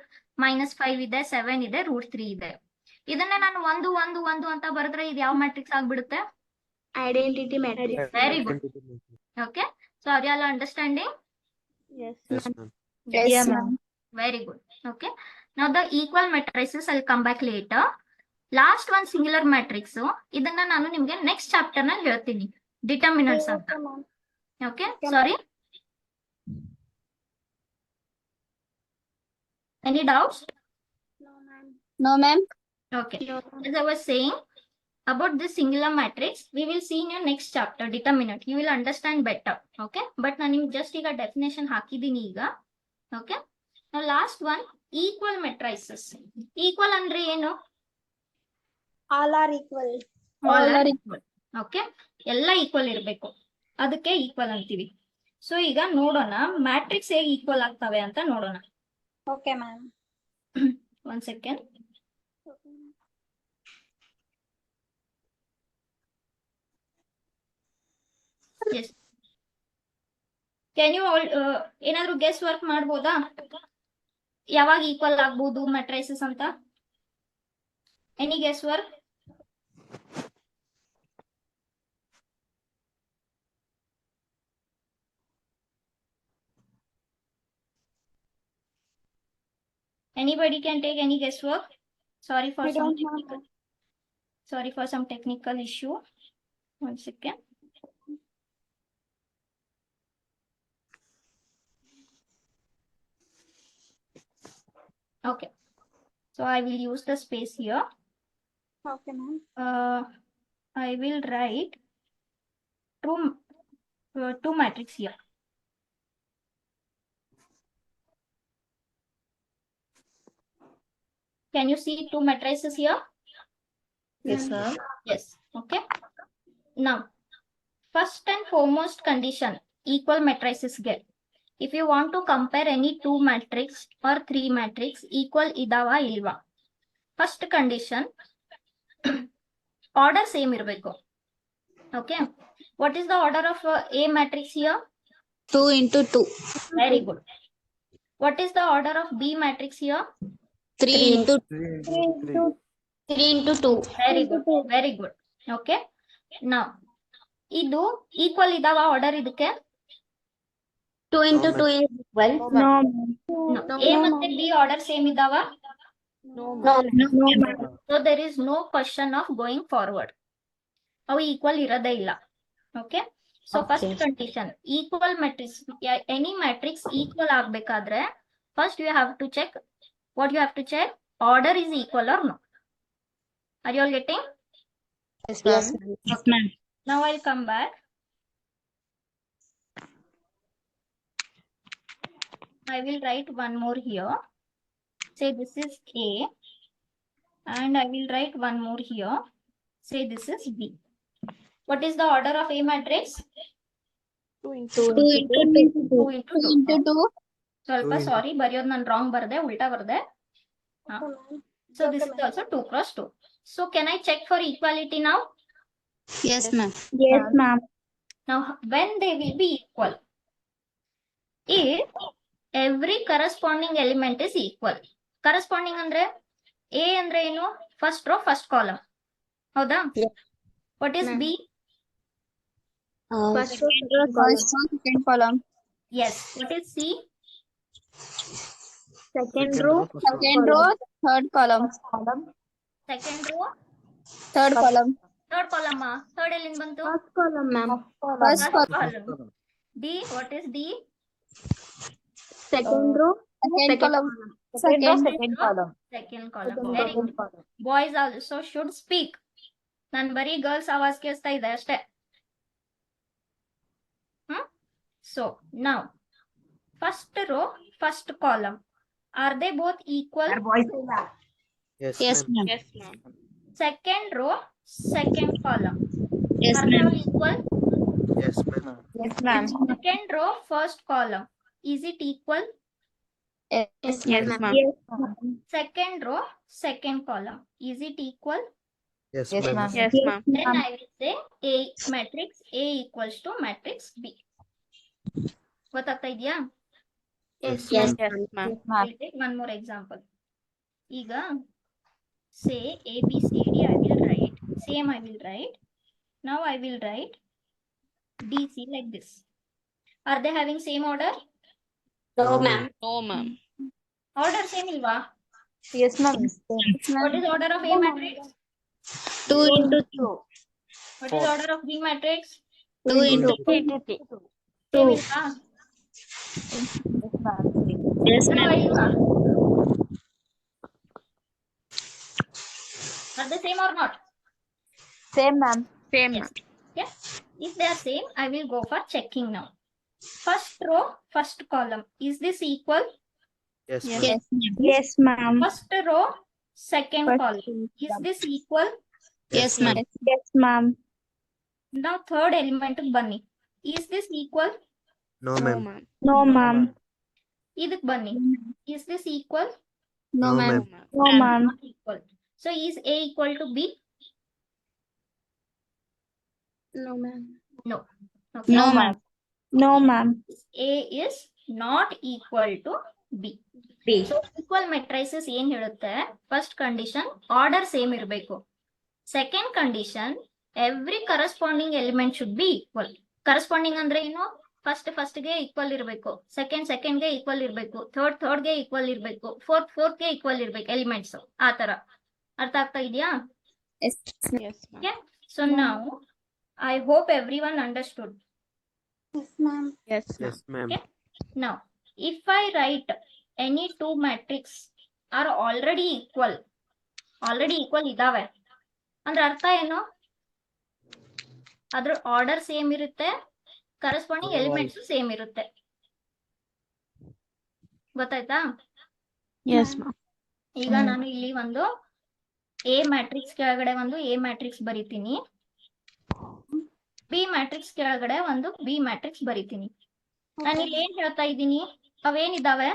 -5 ಇದೆ, 7 ಇದೆ, √3 ಇದೆ. ಇದನ್ನ ನಾನು 1 1 1 ಅಂತ ಬರೆದ್ರೆ ಇದು ಯಾವ ಮ್ಯಾಟ್ರಿಕ್ಸ್ ಆಗ್ಬಿಡುತ್ತೆ? Identity matrix. Very good. Okay. So are you all understanding? Yes, ma'am. Yes, ma'am. Very good. Okay. Now the equal matrices I'll come back later. Last one singular matrix. ಇದನ್ನ ನಾನು ನಿಮ್ಗೆ ನೆಕ್ಸ್ಟ್ ಚಾಪ್ಟರ್ ನಲ್ಲಿ ಹೇಳ್ತೀನಿ, determinants ಅಂತ. Okay, sorry. Any doubts? No, ma'am. Okay. As I was saying about this singular matrix, we will see in your next chapter, determinant. You will understand better. Okay. But ನಾನು ನಿಮ್ಗೆ just ಈಗ definition ಹಾಕಿದ್ದೀನಿ ಈಗ. Okay. Now last one, equal matrices. Equal ಅಂದ್ರೆ ಏನು? All are equal. All are equal. Okay. ಎಲ್ಲ equal ಇರಬೇಕು, ಅದಕ್ಕೆ ಈಕ್ವಲ್ ಅಂತೀವಿ. ಸೊ ಈಗ ನೋಡೋಣ ಮ್ಯಾಟ್ರಿಕ್ಸ್ ಹೇಗೆ ಈಕ್ವಲ್ ಆಗ್ತವೆ ಅಂತ ನೋಡೋಣ. Okay, ma'am. One second. Yes. Can you all ಏನಾದ್ರು ಗೆಸ್ ವರ್ಕ್ ಮಾಡ್ಬೋದಾ, ಯಾವಾಗ ಈಕ್ವಲ್ ಆಗ್ಬೋದು ಮ್ಯಾಟ್ರೈಸಸ್ ಅಂತ? Any guess work? Anybody can take any guesswork? Sorry for some technical issue. One second. Okay. So I will use the space here. Okay, ma'am. I will write two matrix here. Can you see two matrices here? Yes, ma'am. Yes. Okay. Now, first and foremost condition, equal matrices get. If you want to compare any two matrix or three matrix, equal idava ilva. First condition, order same irbeku. Okay. What is the order of A matrix here? 2 into 2. Very good. What is the order of B matrix here? 3 into 3 into 2. Very good. Very good. Okay. Now, idu equal idava order idukke? 2 into 2 is equal. No. No. A ಮತ್ತೆ B order same idava? No. So there is no question of going forward. ಅವು equal ಇರೋದೇ ಇಲ್ಲ. Okay. So first condition, equal matrix, any matrix equal ಆಗ್ಬೇಕಾದ್ರೆ first you have to check, what you have to check, order is equal or no. Are you all getting? Yes, ma'am. Yes, ma'am. Now I'll come back. I will write one more here. Say this is A And I will write one more here. Say this is B. What is the order of A matrix? 2 into 2 into 2. 2 into 2. ಸ್ವಲ್ಪ Two into- ಸಾರಿ ಬರೆಯೋದು ನಾನು wrong ಬರ್ದೆ ಉಲ್ಟಾ ಬರ್ದೆ. So this is also 2 cross 2. So can I check for equality now? Yes, ma'am. Yes, ma'am. Now when they will be equal? If every corresponding element is equal. Corresponding ಅಂದ್ರೆ A ಅಂದ್ರೆ ಏನು? First row, first column. ಹೌದಾ? What is B? First First row, second column. Yes. What is C? second row, Second row, third column. Second row, Third column. third column. Third ಎಲ್ಲಿಂದ ಬಂತು? first column, ma'am. First First column. column. D, what is D? Second row, Second column. Second column. Second column. Very good. Boys also should speak. ನಾನು ಬರೀ girls ಆವಾಜ್ ಕೇಳಿಸ್ತಾ ಇದೆ ಅಷ್ಟೇ. So now first row, first column. Are they both equal? Yes, Yes, ma'am. ma'am. Yes, ma'am. Second row, second column. Yes, Are they ma'am. all equal? Yes, ma'am. Yes, ma'am. Second row, first column. Is it equal? Yes, Yes, ma'am. ma'am. Yes, ma'am. Second row, second column. Is it equal? Yes, Yes, ma'am. ma'am. Yes, ma'am. Then I will say A matrix A equals to matrix B. ಗೊತ್ತಾಗ್ತಾ ಇದೆಯಾ? Yes, Yes, ma'am. Yes, ma'am. Yes, ma'am. We'll take one more example. ಈಗ say A, B, C, D I will write. Same I will write. Now I will write D, C like this. Are they having same order? No, ma'am. No, ma'am. Order same ilva? Yes, ma'am. What is order of A matrix? 2 into 2. What is order of B matrix? 2 into 2. Same ilva? Yes, Now ma'am. ilva? Are they same or not? Same, ma'am. Same, ma'am. Yes. If they are same, I will go for checking now. First row, first column. Is this equal? Yes, Yes. ma'am. Yes, ma'am. Yes, ma'am. First row, second First column. Is this equal? Yes, ma'am. Yes, ma'am. Now third element ಬನ್ನಿ. Is this equal? No, No, ma'am. ma'am. No, ma'am. ಇದಕ್ ಬನ್ನಿ. Is this equal? No, No, ma'am. No, ma'am. No, ma'am. Not equal. So is A equal to B? No, ma'am. No. Okay. No, ma'am. No, ma'am. A is not equal to B. B. So equal matrices ಏನ್ ಹೇಳುತ್ತೆ? First condition order same ಇರಬೇಕು. Second condition every corresponding element should be equal. Corresponding ಅಂದ್ರೆ ಏನು? First ಗೆ equal ಇರಬೇಕು, second ಗೆ equal ಇರಬೇಕು, third ಗೆ ಈಕ್ವಲ್ ಇರಬೇಕು, ಫೋರ್ತ್ ಗೆ ಈಕ್ವಲ್ ಇರಬೇಕು ಎಲಿಮೆಂಟ್ಸ್. ಆ ತರ ಅರ್ಥ ಆಗ್ತಾ ಇದೆಯಾ? Yes, Yes, ma'am. Okay. So now I hope everyone understood. ma'am. Yes, ma'am. Yes, ma'am. Okay. Now if I write any two matrix are already equal ಇದಾವೆ ಅಂದ್ರೆ ಅರ್ಥ ಏನು? ಅದ್ರ ಆರ್ಡರ್ ಸೇಮ್ ಇರುತ್ತೆ, ಕರೆಸ್ಪಾಂಡಿಂಗ್ ಎಲಿಮೆಂಟ್ಸ್ ಸೇಮ್ ಇರುತ್ತೆ. ಗೊತ್ತಾಯ್ತಾ? Yes, ma'am. ಈಗ ನಾನು ಇಲ್ಲಿ ಒಂದು ಎ ಮ್ಯಾಟ್ರಿಕ್ಸ್ ಕೆಳಗಡೆ ಒಂದು ಎ ಮ್ಯಾಟ್ರಿಕ್ಸ್ ಬರಿತೀನಿ, ಬಿ ಮ್ಯಾಟ್ರಿಕ್ಸ್ ಕೆಳಗಡೆ ಒಂದು ಬಿ ಮ್ಯಾಟ್ರಿಕ್ಸ್ ಬರಿತೀನಿ. ನಾನು ಇಲ್ಲಿ ಏನ್ ಹೇಳ್ತಾ ಇದ್ದೀನಿ? ಅವೇನಿದಾವೆ?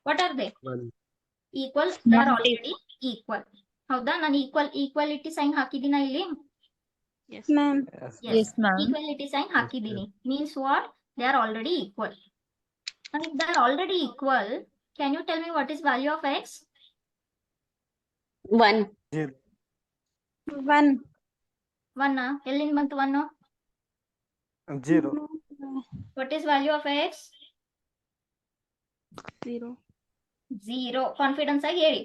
What are they? One. Equal. They are already equal. ಹೌದಾ? ನಾನು ಈಕ್ವಾಲಿಟಿ ಸೈನ್ ಹಾಕಿದ್ದೀನ ಇಲ್ಲಿ? Yes. Ma'am. Yes, ma'am. Equality sign ಹಾಕಿದ್ದೀನಿ. Means what? They are already equal. And if they are already equal, can you tell me what is value of x? 1. 1. 1. ಎಲ್ಲಿಂದ ಬಂತು 1? 0. What is value of x? 0. 0. Confidence ಆಗಿ ಹೇಳಿ.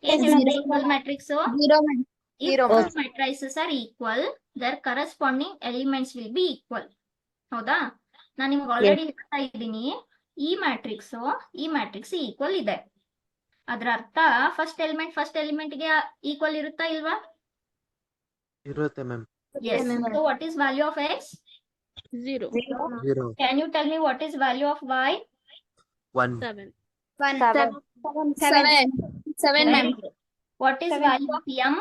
Yes, ಏನ್ ಹೇಳುತ್ತೆ zero. equal matrix? 0, ma'am. If Zero. both matrices are equal, their corresponding elements will be equal. ಹೌದಾ? ನಾನು ನಿಮ್ಗೆ already ಹೇಳ್ತಾ ಇದ್ದೀನಿ, ಈ ಮ್ಯಾಟ್ರಿಕ್ಸ್ ಈಕ್ವಲ್ ಇದೆ. ಅದ್ರ ಅರ್ಥ ಫಸ್ಟ್ ಎಲಿಮೆಂಟ್ ಗೆ ಈಕ್ವಲ್ ಇರುತ್ತಾ ಇಲ್ವಾ? ಇರುತ್ತೆ ma'am. Yes. So what is value of x? 0. 0. Can you tell me what is value of y? 1. 7. One. Seven. Seven, ma'am. Very good. What is value of m?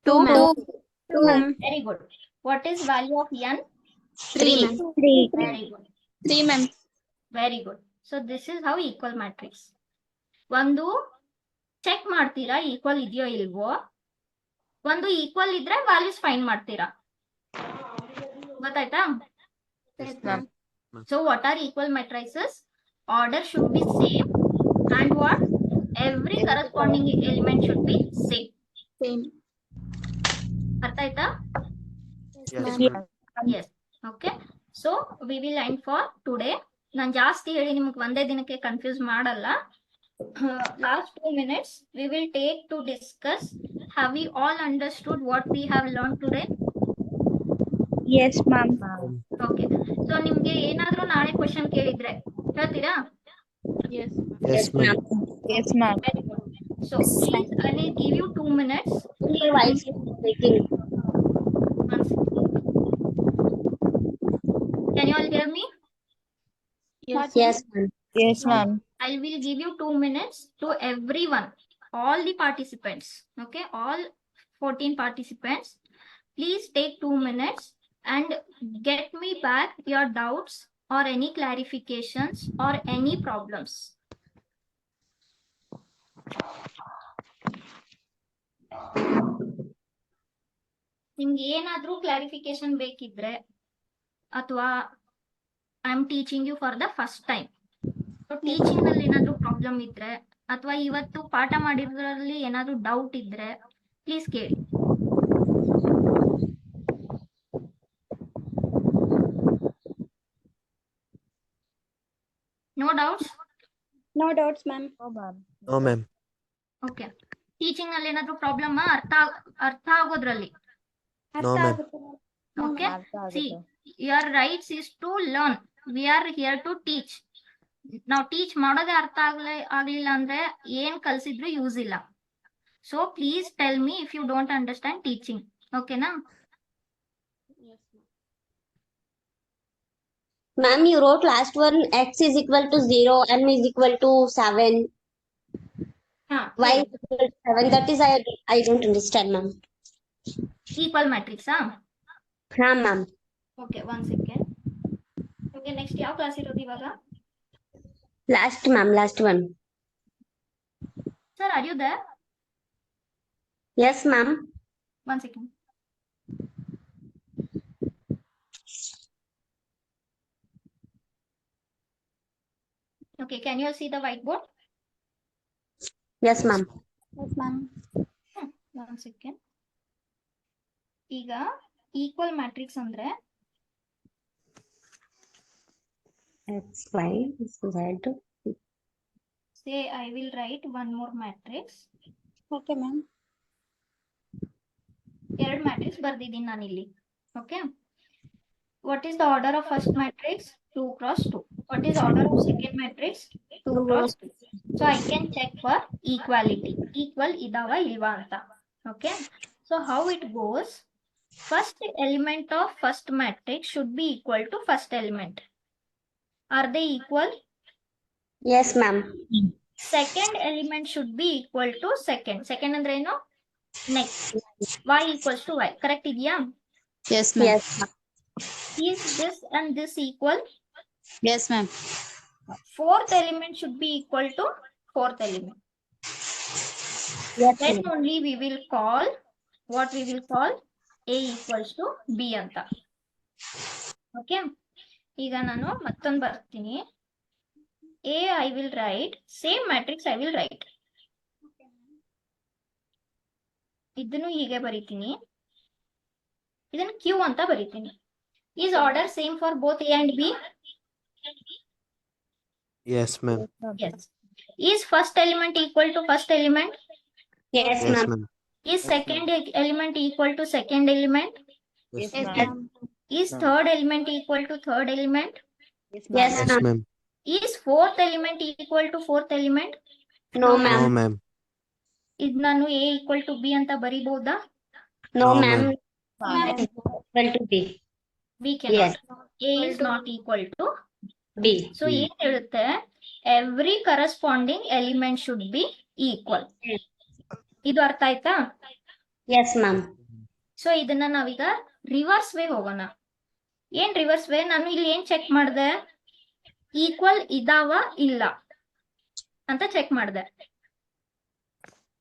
2, ma'am. Two, ma'am. Very good. What is value of n? Three, ma'am. 3. Very good. Three, ma'am. Very good. So this is how equal matrix. ಒಂದು check ಮಾಡ್ತೀರಾ equal ಇದೆಯೋ ಇಲ್ವೋ, ಒಂದು equal ಇದ್ರೆ values find ಮಾಡ್ತೀರಾ, ಗೊತ್ತಾಯ್ತಾ? Yes, ma'am. So what are equal matrices? Order should be same and what? Every corresponding element should be same. Same. ಅರ್ಥ ಆಯ್ತಾ? Yes, ma'am. ma'am. Yes. Okay. So we will end for today. ನಾನು ಜಾಸ್ತಿ ಹೇಳಿ ನಿಮಗೆ ಒಂದೇ ದಿನಕ್ಕೆ confuse ಮಾಡಲ್ಲ. Last 2 minutes we will take to discuss. Have we all understood what we have learned today? Yes, ma'am. Okay. So ನಿಮ್ಗೆ ಏನಾದ್ರೂ ನಾಳೆ ಕ್ವೆಶ್ಚನ್ ಕೇಳಿದ್ರೆ ಹೇಳ್ತೀರಾ? Yes. Yes, ma'am. Yes, ma'am. Very good. So please I will give you 2 minutes. Your voice is breaking. One second. Can you all hear me? Yes. Yes, ma'am. Yes, ma'am. I will give you 2 minutes to everyone, all the participants. Okay, all 14 participants. Please take 2 minutes and get me back your doubts or any clarifications or any problems. ನಿಮ್ಗೆ ಏನಾದ್ರೂ clarification ಬೇಕಿದ್ರೆ ಅಥವಾ I am teaching you for the first time, teaching ಅಲ್ಲಿ ಏನಾದ್ರೂ problem ಇದ್ರೆ ಅಥವಾ ಇವತ್ತು ಪಾಠ ಮಾಡಿರೋದ್ರಲ್ಲಿ ಏನಾದ್ರೂ ಡೌಟ್ ಇದ್ರೆ ಪ್ಲೀಸ್ ಕೇಳಿ. No doubts? No doubts, ma'am. No, ma'am. Okay. Teaching ಅಲ್ಲಿ ಏನಾದ್ರೂ ಪ್ರಾಬ್ಲಮ್ ಅರ್ಥ ಆಗೋದ್ರಲ್ಲಿ? No, ma'am. Okay. See, your rights is to learn. We are here to teach. ನಾವು ಟೀಚ್ ಮಾಡೋದೇ ಅರ್ಥ ಆಗ್ಲಿಲ್ಲ ಅಂದ್ರೆ ಏನ್ ಕಲ್ಸಿದ್ರು ಯೂಸ್ ಇಲ್ಲ. So please tell me if you don't understand teaching. ಓಕೆನಾ? Ma'am, you wrote last one x is equal to 0, m is equal to 7, ಹಾ, y is equal to 7. That is I don't understand, ma'am. Equal ಮ್ಯಾಟ್ರಿಕ್ಸಾ? Ha, ma'am. Okay, 1 second. Okay, next ಯಾವ class ಇರೋದು ಇವಾಗ? Last, ma'am, last one. Sir, are you there? Yes, ma'am. 1 second. Okay, can you see the whiteboard? Yes, ma'am. Yes, ma'am. 1 second. ಈಗ equal matrix ಅಂದ್ರೆ X, Y, Z. say I will write one more matrix. Okay, ma'am. ಎರಡು matrix ಬರ್ದಿದ್ದೀನಿ ನಾನು ಇಲ್ಲಿ. Okay. What is the order of first matrix? 2 cross 2. What is order of second matrix? 2 cross 2. So I can check for equality. Equal idava ilva anta. Okay. So how it goes? First element of first matrix should be equal to first element. Are they equal? Yes, ma'am. Second element should be equal to second. Second andre eno? Next. Y equals to Y. Correct idya? Yes, ma'am. Yes, ma'am. Is this and this equal? Yes, ma'am. Fourth element should be equal to fourth element. Yes, Then ma'am. only we will call what we will call A equals to B anta. Okay. ಈಗ ನಾನು ಮತ್ತೊಂದು ಬರ್ತೀನಿ. A I will write, same matrix I will write. ಇದನ್ನು ಹೀಗೆ ಬರೀತೀನಿ. ಇದನ್ನು Q ಅಂತ ಬರೀತೀನಿ. Is order same for both A and B? Yes, ma'am. Yes. Is first element equal to first element? Yes, Yes, ma'am. ma'am. Is second element equal to second element? Yes, Yes, ma'am. ma'am. Is third element equal to third element? Yes, Yes, ma'am. ma'am. Is fourth element equal to fourth element? No, No, ma'am. ma'am. ಇದ್ ನಾನು A equal to B ಅಂತ ಬರಿಬಹುದಾ? No, No, ma'am. ma'am. X is equal to B. We cannot. Yes. A is not equal to B. So ಏನ್ ಹೇಳುತ್ತೆ, every corresponding element should be equal. ಇದು ಅರ್ಥ ಆಯ್ತಾ? Yes, ma'am. So ಇದನ್ನ ನಾವೀಗ reverse way ಹೋಗೋಣ. ಏನ್ ರಿವರ್ಸ್ ವೇ? ನಾನು ಇಲ್ಲಿ ಏನ್ ಚೆಕ್ ಮಾಡಿದೆ, ಈಕ್ವಲ್ ಇದಾವ ಇಲ್ಲ ಅಂತ ಚೆಕ್ ಮಾಡಿದೆ.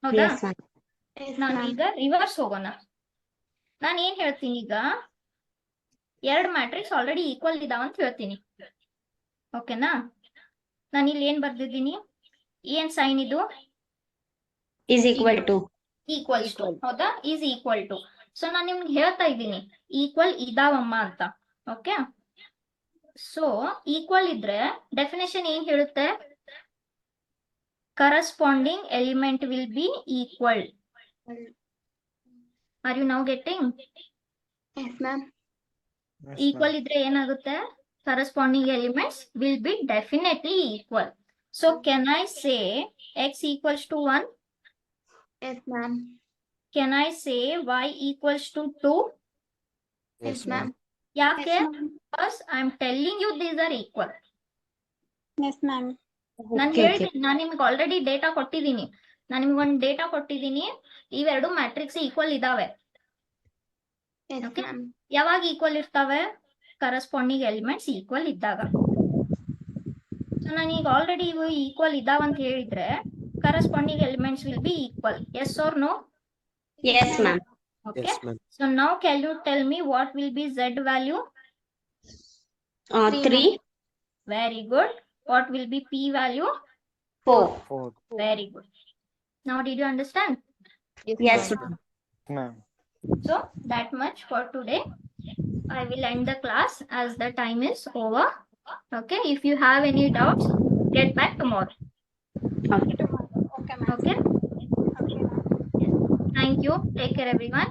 ಹೌದಾ? Yes, ma'am. ನಾನು ಈಗ ರಿವರ್ಸ್ ಹೋಗೋಣ. ನಾನು ಏನ್ ಹೇಳ್ತೀನಿ ಈಗ, ಎರಡು ಮ್ಯಾಟ್ರಿಕ್ಸ್ ಆಲ್ರೆಡಿ ಈಕ್ವಲ್ ಇದಾವ ಅಂತ ಹೇಳ್ತೀನಿ. ಓಕೆನಾ? ನಾನು ಇಲ್ಲಿ ಏನ್ ಬರ್ದಿದ್ದೀನಿ, ಏನ್ ಸೈನ್ ಇದು? Is equal to. Equals to. ಹೌದಾ? Is equal to. ಸೊ ನಾನು ನಿಮ್ಗೆ ಹೇಳ್ತಾ ಇದ್ದೀನಿ ಈಕ್ವಲ್ ಇದಾವಮ್ಮ ಅಂತ. ಓಕೆ, ಸೊ ಈಕ್ವಲ್ ಇದ್ರೆ ಡೆಫಿನೇಷನ್ ಏನ್ ಹೇಳುತ್ತೆ? Corresponding element will be equal. Are you now getting? Yes, ma'am. Equal ಇದ್ರೆ ಏನಾಗುತ್ತೆ? Corresponding elements will be definitely equal. So can I say x equals to 1? Yes, ma'am. Can I say y equals to 2? Yes, ma'am. ಯಾಕೆ? Because I am telling you these are equal. Yes, ma'am. ನಾನು Okay, okay. ಹೇಳ್ತೀನಿ, ನಾನು ನಿಮ್ಗೆ already data ಕೊಟ್ಟಿದ್ದೀನಿ. ನಾನು ನಿಮ್ಗೆ ಒಂದು data ಕೊಟ್ಟಿದ್ದೀನಿ, ಇವೆರಡು ಮ್ಯಾಟ್ರಿಕ್ಸ್ ಈಕ್ವಲ್ ಇದಾವೆ. Yes, Okay. ma'am. ಯಾವಾಗ ಈಕ್ವಲ್ ಇರ್ತಾವೆ? ಕರಸ್ಪಾಂಡಿಂಗ್ ಎಲಿಮೆಂಟ್ಸ್ ಈಕ್ವಲ್ ಇದ್ದಾಗ. ಸೊ ನಾನು ಈಗ ಆಲ್ರೆಡಿ ಇವು ಈಕ್ವಲ್ ಇದಾವ ಅಂತ ಹೇಳಿದ್ರೆ corresponding elements will be equal. Yes or no? Yes, ma'am. Okay, Yes, ma'am. So now can you tell me what will be z value? 3, Very good. What will be p value? 4. 4. Very good. Now did you understand? Yes, ma'am. Ma'am. So that much for today. I will end the class as the time is over. Okay, if you have any doubts, get back tomorrow. Okay. Okay, ma'am. Okay, Okay, ma'am. thank you. Take care everyone.